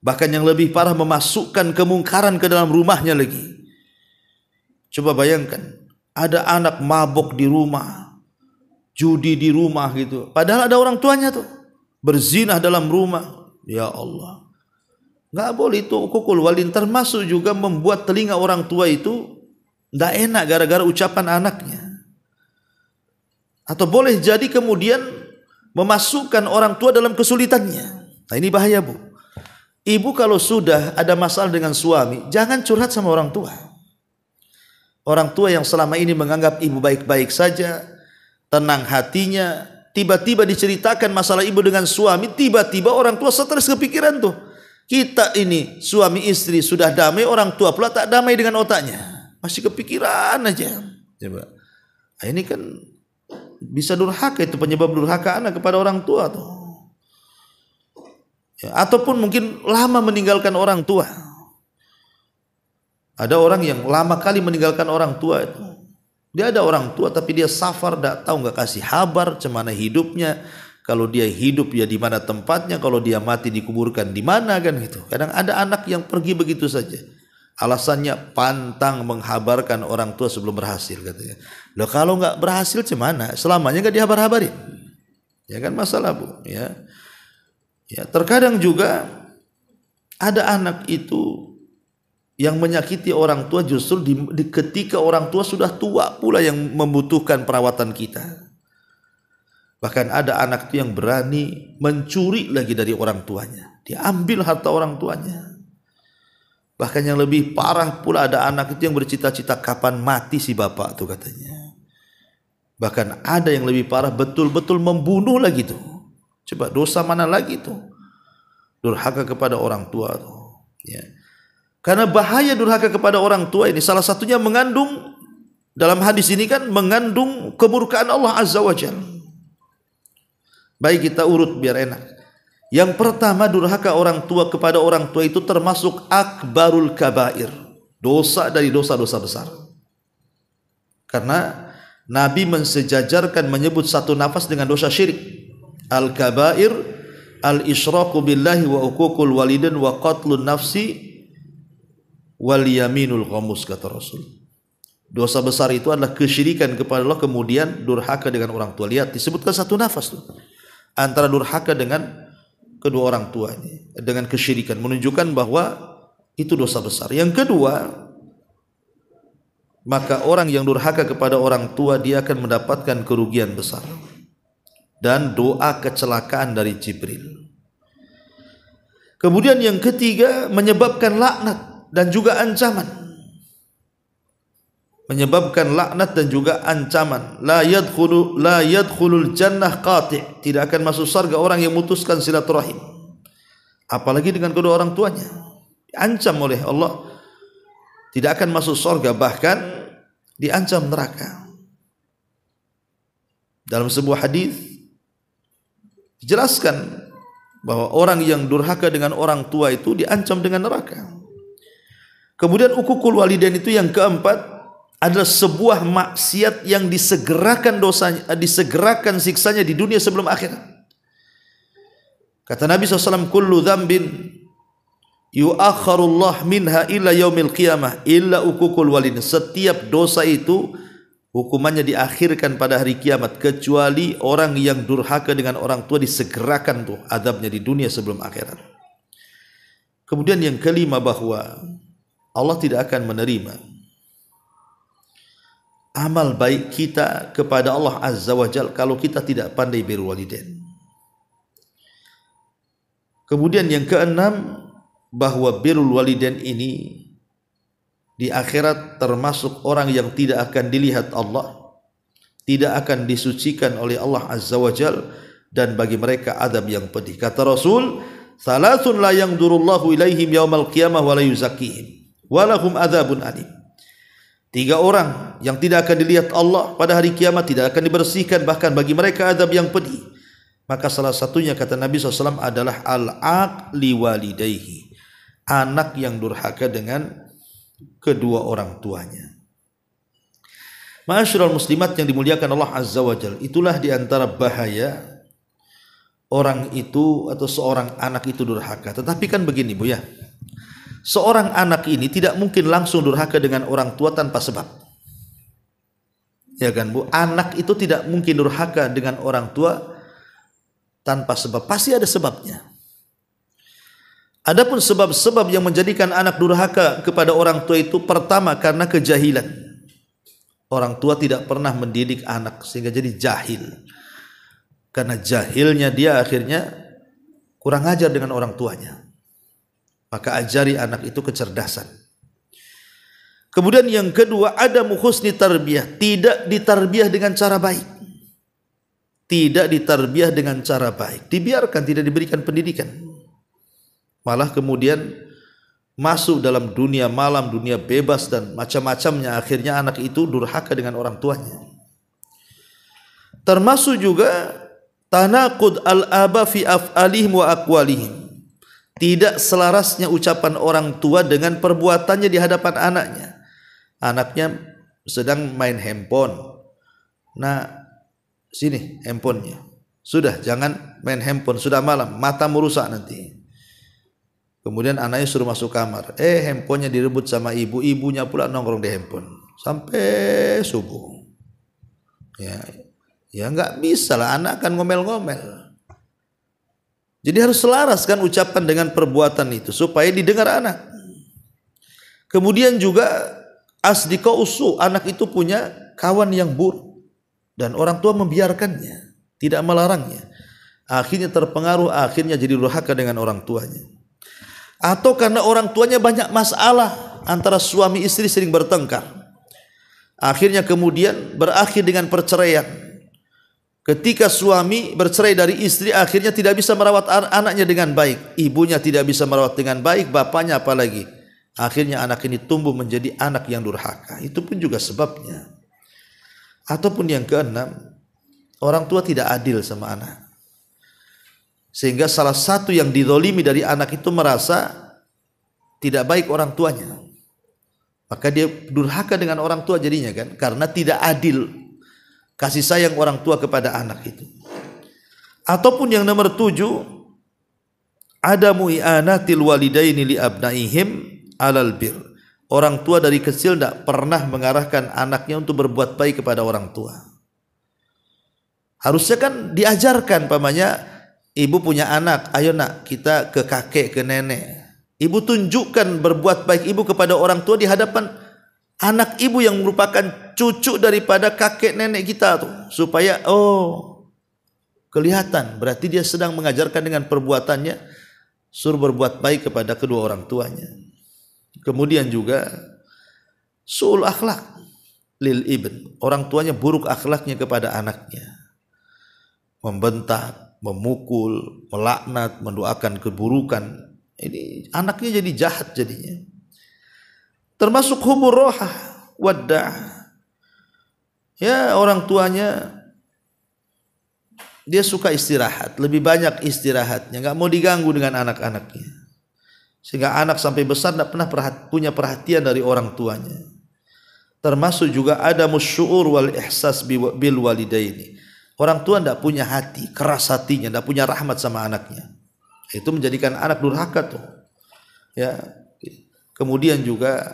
Bahkan yang lebih parah, memasukkan kemungkaran ke dalam rumahnya lagi. Coba bayangkan, ada anak mabok di rumah, judi di rumah gitu. Padahal ada orang tuanya tuh, berzinah dalam rumah. Ya Allah, nggak boleh itu uququl walidain. Termasuk juga membuat telinga orang tua itu nggak enak gara-gara ucapan anaknya. Atau boleh jadi kemudian memasukkan orang tua dalam kesulitannya. Nah ini bahaya bu. Ibu kalau sudah ada masalah dengan suami, jangan curhat sama orang tua. Orang tua yang selama ini menganggap ibu baik-baik saja, tenang hatinya, tiba-tiba diceritakan masalah ibu dengan suami, tiba-tiba orang tua stres kepikiran tuh. Kita ini suami istri sudah damai, orang tua pula tak damai dengan otaknya, masih kepikiran aja. Coba. Nah, ini kan bisa durhaka, itu penyebab durhaka anak kepada orang tua tuh. Ya, ataupun mungkin lama meninggalkan orang tua. Ada orang yang lama kali meninggalkan orang tua itu. Dia ada orang tua tapi dia safar, tidak tahu, nggak kasih kabar cemana hidupnya. Kalau dia hidup ya di mana tempatnya, kalau dia mati dikuburkan di mana kan gitu. Kadang ada anak yang pergi begitu saja. Alasannya pantang menghabarkan orang tua sebelum berhasil katanya. Loh kalau nggak berhasil cemana? Selamanya nggak dihabar-habarin. Ya kan masalah bu. Ya. Ya terkadang juga ada anak itu yang menyakiti orang tua justru ketika orang tua sudah tua pula yang membutuhkan perawatan kita. Bahkan ada anak itu yang berani mencuri lagi dari orang tuanya. Dia ambil harta orang tuanya. Bahkan yang lebih parah pula ada anak itu yang bercita-cita kapan mati si bapak tuh katanya. Bahkan ada yang lebih parah betul-betul membunuh lagi tuh. Coba dosa mana lagi tuh? Durhaka kepada orang tua tuh. Ya. Karena bahaya durhaka kepada orang tua ini salah satunya mengandung, dalam hadis ini kan mengandung kemurkaan Allah Azza wa Jalla. Baik kita urut biar enak. Yang pertama, durhaka orang tua kepada orang tua itu termasuk akbarul kabair, dosa dari dosa-dosa besar. Karena Nabi mensejajarkan menyebut satu nafas dengan dosa syirik. Al-kabair al-isyraku billahi wa uququl walidain wa qatlun nafsi wal yaminul ghamus, kata Rasul. Dosa besar itu adalah kesyirikan kepada Allah, kemudian durhaka dengan orang tua. Lihat, disebutkan satu nafas tuh, antara durhaka dengan kedua orang tua ini, dengan kesyirikan, menunjukkan bahwa itu dosa besar. Yang kedua, maka orang yang durhaka kepada orang tua dia akan mendapatkan kerugian besar dan doa kecelakaan dari Jibril. Kemudian yang ketiga, menyebabkan laknat dan juga ancaman. Menyebabkan laknat dan juga ancaman. La yadkhulul jannah qati', tidak akan masuk surga orang yang memutuskan silaturahim, apalagi dengan kedua orang tuanya. Diancam oleh Allah, tidak akan masuk surga, bahkan diancam neraka. Dalam sebuah hadis dijelaskan bahwa orang yang durhaka dengan orang tua itu diancam dengan neraka. Kemudian uququl walidain itu yang keempat, adalah sebuah maksiat yang disegerakan dosanya, disegerakan siksanya di dunia sebelum akhirat. Kata Nabi SAW, kullu dzambin yu'akharullah minha illa yaumil qiyamah illa uququl walidain. Setiap dosa itu hukumannya diakhirkan pada hari kiamat, kecuali orang yang durhaka dengan orang tua disegerakan tuh azabnya di dunia sebelum akhirat. Kemudian yang kelima, bahwa Allah tidak akan menerima amal baik kita kepada Allah Azza wa Jalla kalau kita tidak pandai birrul walidain. Kemudian yang keenam, bahwa birrul walidain ini di akhirat termasuk orang yang tidak akan dilihat Allah, tidak akan disucikan oleh Allah Azza wa Jalla, dan bagi mereka adab yang pedih. Kata Rasul, "Salasun la yanzurullahu ilaihim yaumal qiyamah wa la yuzakkihim wa lahum adzabun alim." 3 orang yang tidak akan dilihat Allah pada hari kiamat, tidak akan dibersihkan, bahkan bagi mereka adab yang pedih. Maka salah satunya, kata Nabi SAW, adalah al-aqli walidayhi, anak yang durhaka dengan kedua orang tuanya. Ma'asyiral muslimat yang dimuliakan Allah Azza wa Jalla, itulah diantara bahaya orang itu atau seorang anak itu durhaka. Tetapi kan begini Bu ya, seorang anak ini tidak mungkin langsung durhaka dengan orang tua tanpa sebab. Ya kan Bu? Anak itu tidak mungkin durhaka dengan orang tua tanpa sebab. Pasti ada sebabnya. Adapun sebab-sebab yang menjadikan anak durhaka kepada orang tua itu, pertama karena kejahilan. Orang tua tidak pernah mendidik anak sehingga jadi jahil. Karena jahilnya dia akhirnya kurang ajar dengan orang tuanya. Maka ajari anak itu kecerdasan. Kemudian yang kedua, ada husni tarbiyah, tidak ditarbiyah dengan cara baik. Tidak ditarbiyah dengan cara baik, dibiarkan, tidak diberikan pendidikan. Malah kemudian masuk dalam dunia malam, dunia bebas dan macam-macamnya, akhirnya anak itu durhaka dengan orang tuanya. Termasuk juga tanaqud al-aba fi af'alihim wa aqwalihim. Tidak selarasnya ucapan orang tua dengan perbuatannya di hadapan anaknya. Anaknya sedang main handphone. Nah, sini handphonenya. Sudah, jangan main handphone, sudah malam, mata merusak nanti. Kemudian anaknya suruh masuk kamar. Handphonenya direbut sama ibu, ibunya pula nongkrong di handphone sampai subuh. Ya nggak bisa lah, anak akan ngomel-ngomel. Jadi harus selaraskan ucapan dengan perbuatan itu supaya didengar anak. Kemudian juga asdiqa usu, anak itu punya kawan yang buruk dan orang tua membiarkannya, tidak melarangnya. Akhirnya terpengaruh, akhirnya jadi durhaka dengan orang tuanya. Atau karena orang tuanya banyak masalah, antara suami istri sering bertengkar. Akhirnya kemudian berakhir dengan perceraian. Ketika suami bercerai dari istri, akhirnya tidak bisa merawat anaknya dengan baik. Ibunya tidak bisa merawat dengan baik, bapaknya apalagi. Akhirnya anak ini tumbuh menjadi anak yang durhaka. Itu pun juga sebabnya. Ataupun yang keenam, orang tua tidak adil sama anak. Sehingga salah satu yang dizalimi dari anak itu merasa tidak baik orang tuanya. Maka dia durhaka dengan orang tua jadinya kan, karena tidak adil kasih sayang orang tua kepada anak itu. Ataupun yang nomor 7, adamu i'anatil walidaini li abnaihim alal bir. orang tua dari kecil tidak pernah mengarahkan anaknya untuk berbuat baik kepada orang tua. Harusnya kan diajarkan, pamannya ibu punya anak, ayo nak kita ke kakek, ke nenek. Ibu tunjukkan berbuat baik ibu kepada orang tua di hadapan anak ibu yang merupakan cucu daripada kakek nenek kita tuh, supaya kelihatan berarti dia sedang mengajarkan dengan perbuatannya, suruh berbuat baik kepada kedua orang tuanya. Kemudian juga su'ul akhlak lil ibn, orang tuanya buruk akhlaknya kepada anaknya, membentak, memukul, melaknat, mendoakan keburukan. Ini anaknya jadi jahat jadinya. Termasuk hubur rohah waddah. Ya, orang tuanya dia suka istirahat, lebih banyak istirahatnya, nggak mau diganggu dengan anak-anaknya. Sehingga anak sampai besar tidak pernah punya perhatian dari orang tuanya. Termasuk juga ada musyu'ur wal ihsas bil walidaini. Orang tua tidak punya hati, keras hatinya, tidak punya rahmat sama anaknya. Itu menjadikan anak durhaka tuh. Ya. Kemudian juga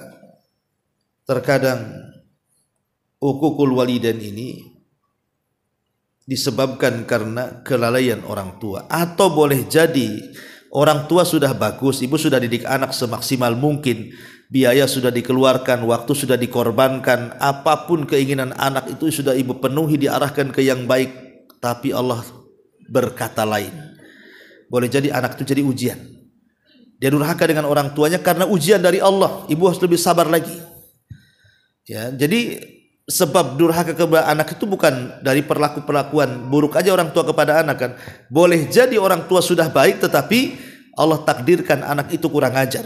terkadang uququl walidain ini disebabkan karena kelalaian orang tua, atau boleh jadi orang tua sudah bagus, ibu sudah didik anak semaksimal mungkin, biaya sudah dikeluarkan, waktu sudah dikorbankan, apapun keinginan anak itu sudah ibu penuhi, diarahkan ke yang baik, tapi Allah berkata lain. Boleh jadi anak itu jadi ujian, dia durhaka dengan orang tuanya karena ujian dari Allah, ibu harus lebih sabar lagi. Ya, jadi sebab durhaka kepada anak itu bukan dari perlakuan buruk aja orang tua kepada anak kan. Boleh jadi orang tua sudah baik tetapi Allah takdirkan anak itu kurang ajar.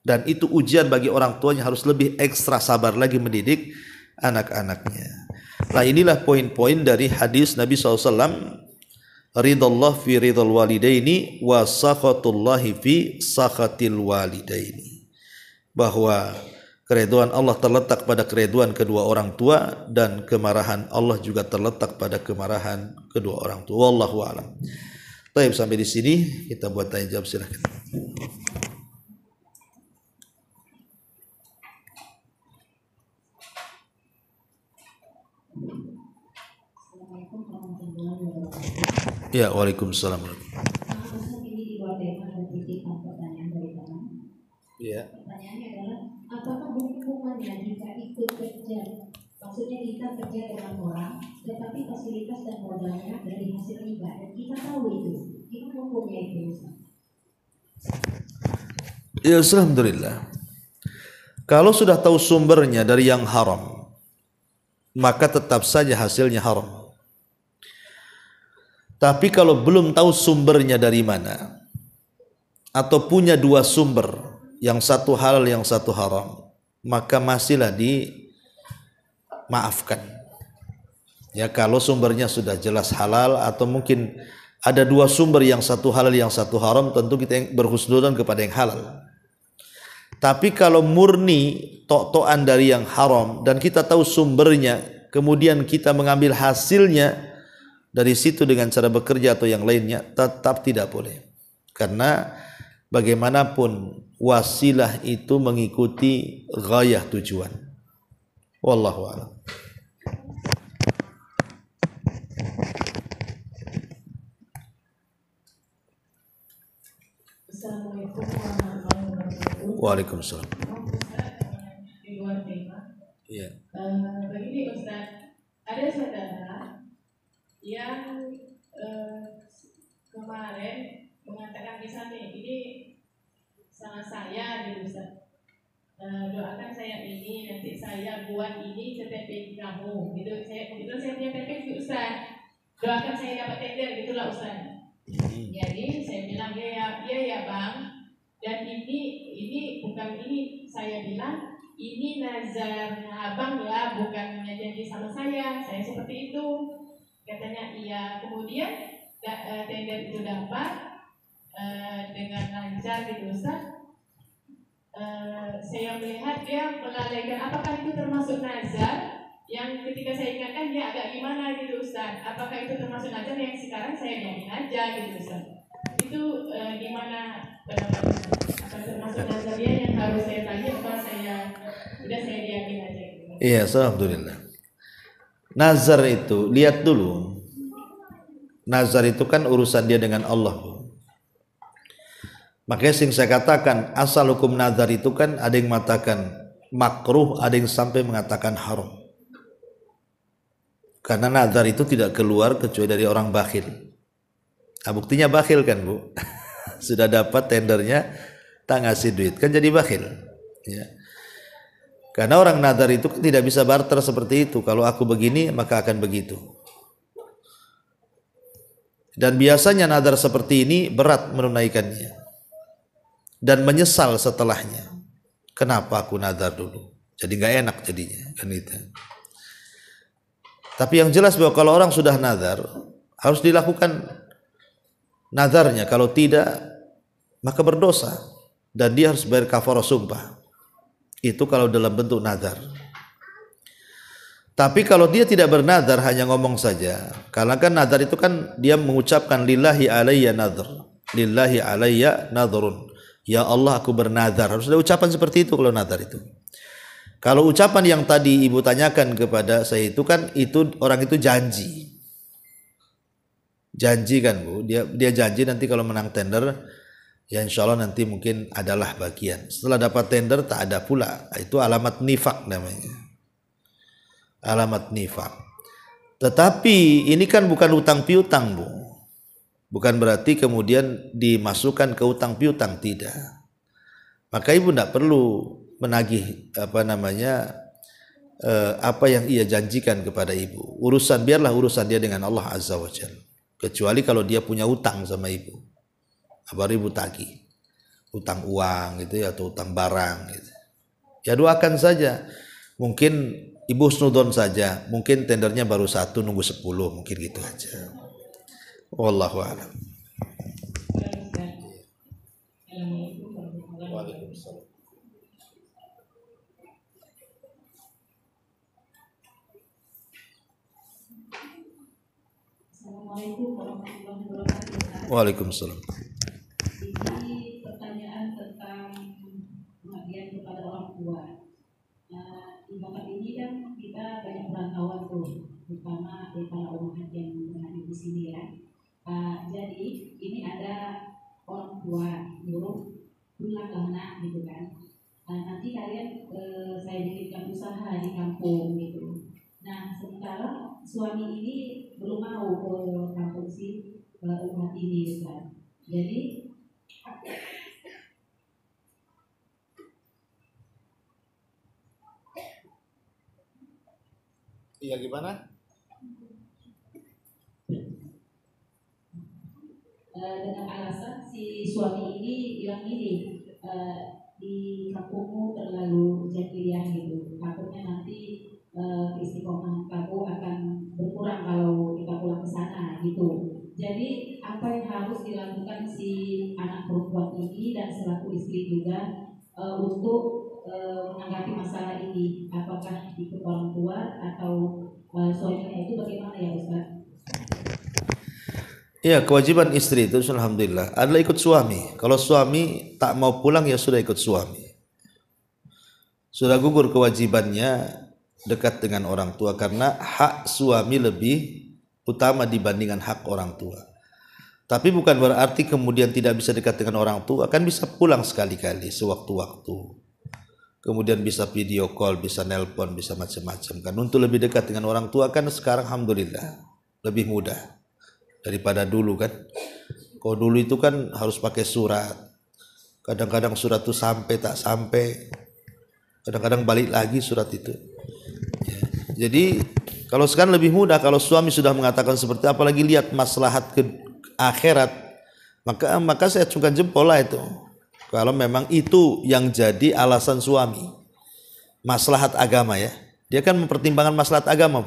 Dan itu ujian bagi orang tuanya, harus lebih ekstra sabar lagi mendidik anak-anaknya. Nah, inilah poin-poin dari hadis Nabi SAW. Ridallah fi ridal walidaini wa sakhatullahi fi sakhatil walidaini. Bahwa keridhaan Allah terletak pada keridhaan kedua orang tua, dan kemarahan Allah juga terletak pada kemarahan kedua orang tua. Wallahu a'lam. Baik, sampai di sini kita buat tanya jawab, silakan. Ya, waalaikumsalam. Ya. Pertanyaannya adalah, apakah hukumannya jika ikut kerja? Maksudnya kita kerja dengan orang, tetapi fasilitas dan modalnya dari hasil riba, dan kita tahu itu. Gimana hukumnya itu? Ya, alhamdulillah. Kalau sudah tahu sumbernya dari yang haram, maka tetap saja hasilnya haram. Tapi kalau belum tahu sumbernya dari mana, atau punya dua sumber, yang satu halal yang satu haram, maka masihlah dimaafkan. Ya, kalau sumbernya sudah jelas halal, atau mungkin ada dua sumber, yang satu halal yang satu haram, tentu kita berhusnudzon kepada yang halal. Tapi kalau murni tok-tokan dari yang haram dan kita tahu sumbernya, kemudian kita mengambil hasilnya dari situ dengan cara bekerja atau yang lainnya, tetap tidak boleh. Karena bagaimanapun wasilah itu mengikuti ghayah tujuan. Wallahu a'lam. Assalamualaikum warahmatullahi wabarakatuh. Waalaikumsalam. Di luar tema. Iya. Begini Ustaz, ada saudara yang kemarin mengatakan misalnya ini salah saya di Ustaz, doakan saya ini, nanti saya buat ini ke TPI kamu gitu. Saya punya TPI Ustaz, doakan saya dapat tender, gitulah Ustaz. Jadi saya bilang ya bang, dan ini bukan, ini saya bilang ini nazarnya abang ya, bukan janji sama saya seperti itu. Katanya iya. Kemudian tender itu dapat dengan lancar gitu Ustaz. Saya melihat dia melalaikan. Apakah itu termasuk nazar yang ketika saya ingatkan dia agak gimana gitu Ustaz? Apakah itu termasuk nazar yang sekarang saya biarin aja gitu Ustaz? Itu gimana pendapat Ustaz? Apa termasuk nazar dia yang harus saya tanya apa saya udah saya diamin aja gitu. Iya, alhamdulillah. Nazar itu, lihat dulu. Nazar itu kan urusan dia dengan Allah. Makanya sing saya katakan asal hukum nazar itu kan ada yang mengatakan makruh, ada yang sampai mengatakan haram. Karena nazar itu tidak keluar kecuali dari orang bakhil. Nah, buktinya bakhil kan Bu. Sudah dapat tendernya tak ngasih duit kan jadi bakhil. Ya. Karena orang nazar itu tidak bisa barter seperti itu. Kalau aku begini maka akan begitu. Dan biasanya nazar seperti ini berat menunaikannya. Dan menyesal setelahnya. Kenapa aku nazar dulu? Jadi nggak enak jadinya kan itu. Tapi yang jelas bahwa kalau orang sudah nazar harus dilakukan nazarnya. Kalau tidak maka berdosa dan dia harus bayar kafarah sumpah. Itu kalau dalam bentuk nazar. Tapi kalau dia tidak bernazar hanya ngomong saja. Karena kan nazar itu kan dia mengucapkan lillahi alayya nadhr. Lillahi alayya nadhrun. Ya Allah aku bernazar. Harus ada ucapan seperti itu kalau nazar itu. Kalau ucapan yang tadi ibu tanyakan kepada saya itu kan itu orang itu janji. Janji kan Bu. Dia janji nanti kalau menang tender ya insya Allah nanti mungkin adalah bagian. Setelah dapat tender tak ada pula. Itu alamat nifak namanya. Alamat nifak. Tetapi ini kan bukan utang piutang Bu. Bukan berarti kemudian dimasukkan ke utang piutang, tidak. Maka ibu tidak perlu menagih apa yang ia janjikan kepada ibu. Biarlah urusan dia dengan Allah Azza wa Jalla. Kecuali kalau dia punya utang sama ibu. Baru ibu tagih. Utang uang gitu ya atau utang barang gitu. Ya doakan saja. Mungkin ibu snudon saja. Mungkin tendernya baru 1 nunggu 10 mungkin gitu aja. Wallahu a'lam. Waalaikumsalam. Assalamualaikum warahmatullahi wabarakatuh. Waalaikumsalam. Ini pertanyaan tentang pengabdian kepada orang tua. Di tempat ini kan kita banyak perantauan tuh, terutama dari para umat yang berada di sini ya. Jadi ini ada orang tua nyuruh pulanglah nak gitu kan. Nanti kalian saya bikinkan usaha di kampung gitu. Nah sementara suami ini belum mau ke kampung si umat ini gitu kan. Jadi iya gimana? Dengan alasan si suami ini bilang ini di kampungmu terlalu jahiliyah gitu, takutnya nanti keistiqomahan kamu akan berkurang kalau kita pulang ke sana gitu. Jadi apa yang harus dilakukan si anak perempuan ini dan selaku istri juga untuk menanggapi masalah ini, apakah ikut orang tua atau suaminya itu bagaimana ya Ustaz? Ya, kewajiban istri itu alhamdulillah adalah ikut suami. Kalau suami tak mau pulang ya sudah ikut suami. Sudah gugur kewajibannya dekat dengan orang tua karena hak suami lebih utama dibandingkan hak orang tua. Tapi bukan berarti kemudian tidak bisa dekat dengan orang tua, kan bisa pulang sekali-kali sewaktu-waktu. Kemudian bisa video call, bisa nelpon, bisa macam-macam kan. Untuk lebih dekat dengan orang tua kan sekarang alhamdulillah lebih mudah daripada dulu kan. Kalau dulu itu kan harus pakai surat. Kadang-kadang surat itu sampai tak sampai. Kadang-kadang balik lagi surat itu. Ya. Jadi kalau sekarang lebih mudah kalau suami sudah mengatakan seperti apalagi lihat maslahat ke akhirat, maka saya acungkan jempol lah itu. Kalau memang itu yang jadi alasan suami. Maslahat agama ya. Dia kan mempertimbangkan maslahat agama.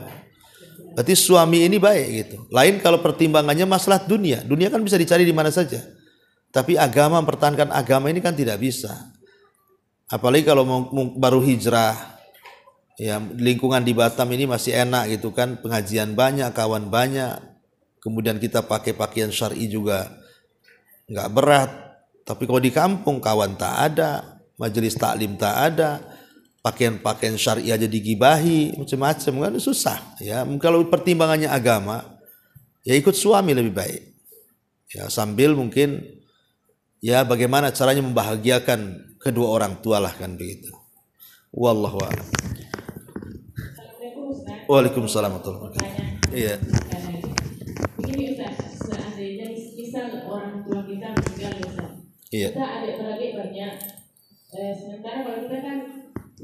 Berarti suami ini baik gitu. Lain kalau pertimbangannya masalah dunia. Dunia kan bisa dicari di mana saja. Tapi agama, mempertahankan agama ini kan tidak bisa. Apalagi kalau baru hijrah. Ya, lingkungan di Batam ini masih enak gitu kan. Pengajian banyak, kawan banyak. Kemudian kita pakai pakaian syar'i juga nggak berat. Tapi kalau di kampung kawan tak ada. majelis taklim tak ada, pakaian-pakaian syariah jadi digibahi, macam-macam kan susah ya. Kalau pertimbangannya agama, ya ikut suami lebih baik. Ya sambil mungkin ya bagaimana caranya membahagiakan kedua orang tua lah kan begitu. Wallahu a'lam. Waalaikumsalam warahmatullahi wabarakatuh. Iya. Begini Ustaz, seandainya misal orang tua kita meninggal Ustaz, Iya. kita adik-beradik banyak, sementara kalau kita kan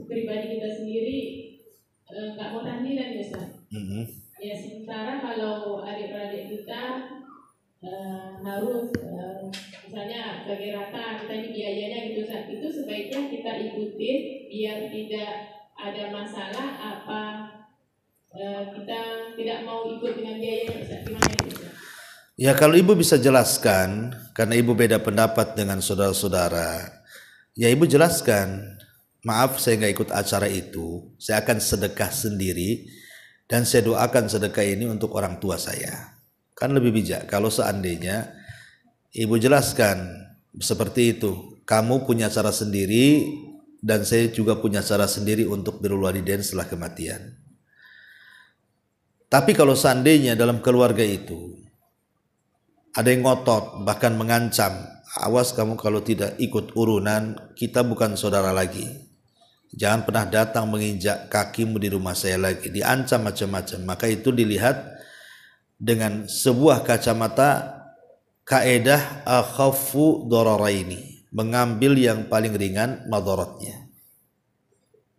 pribadi kita sendiri nggak mau tahlilan Ustaz. Ya sementara kalau adik-beradik kita harus misalnya bagi rata kita ini biayanya gitu Ustaz, itu sebaiknya kita ikutin biar tidak ada masalah apa kita tidak mau ikut dengan biayanya Ustaz, gimana itu Ustaz? Ya kalau ibu bisa jelaskan, karena ibu beda pendapat dengan saudara-saudara, ya ibu jelaskan, maaf saya nggak ikut acara itu, saya akan sedekah sendiri dan saya doakan sedekah ini untuk orang tua saya. Kan lebih bijak kalau seandainya ibu jelaskan seperti itu, kamu punya cara sendiri dan saya juga punya cara sendiri untuk birrul walidain setelah kematian. Tapi kalau seandainya dalam keluarga itu ada yang ngotot bahkan mengancam, awas kamu kalau tidak ikut urunan kita bukan saudara lagi, jangan pernah datang menginjak kakimu di rumah saya lagi, diancam macam-macam, maka itu dilihat dengan sebuah kacamata kaedah akhaffu dararaini, mengambil yang paling ringan madaratnya,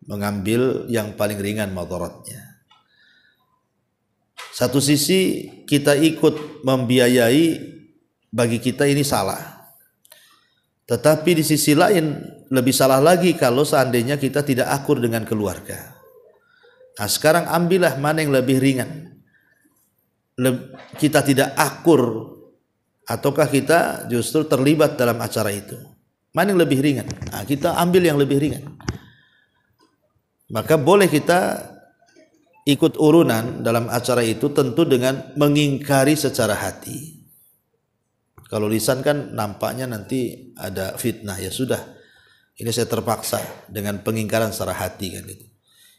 mengambil yang paling ringan madaratnya. Satu sisi kita ikut membiayai, bagi kita ini salah, tetapi di sisi lain lebih salah lagi kalau seandainya kita tidak akur dengan keluarga. Nah sekarang ambillah mana yang lebih ringan, kita tidak akur ataukah kita justru terlibat dalam acara itu, mana yang lebih ringan? Nah, kita ambil yang lebih ringan. Maka boleh kita ikut urunan dalam acara itu tentu dengan mengingkari secara hati. Kalau lisan kan nampaknya nanti ada fitnah, ya sudah, ini saya terpaksa dengan pengingkaran secara hati kan itu.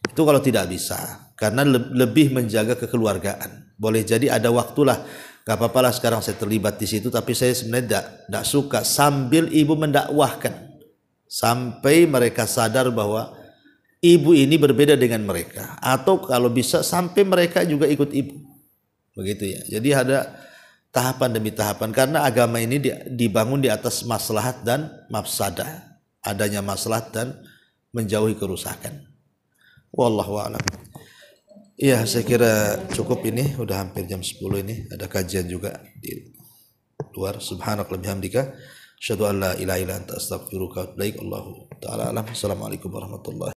Itu kalau tidak bisa, karena lebih menjaga kekeluargaan. Boleh jadi ada waktulah, gak apa-apa lah sekarang saya terlibat di situ, tapi saya sebenarnya tidak suka, sambil ibu mendakwahkan sampai mereka sadar bahwa ibu ini berbeda dengan mereka, atau kalau bisa sampai mereka juga ikut ibu, begitu ya. Jadi ada tahapan demi tahapan, karena agama ini dibangun di atas maslahat dan mafsadah, adanya maslahat dan menjauhi kerusakan. Wallahu a'lam. Iya, saya kira cukup ini, udah hampir jam 10 ini, ada kajian juga di luar. Subhanakallahumma bihamdika, asyhadu an la ilaha illa anta astaghfiruka wa atubu ilaik. Allahu ta'ala alam. Assalamualaikum warahmatullahi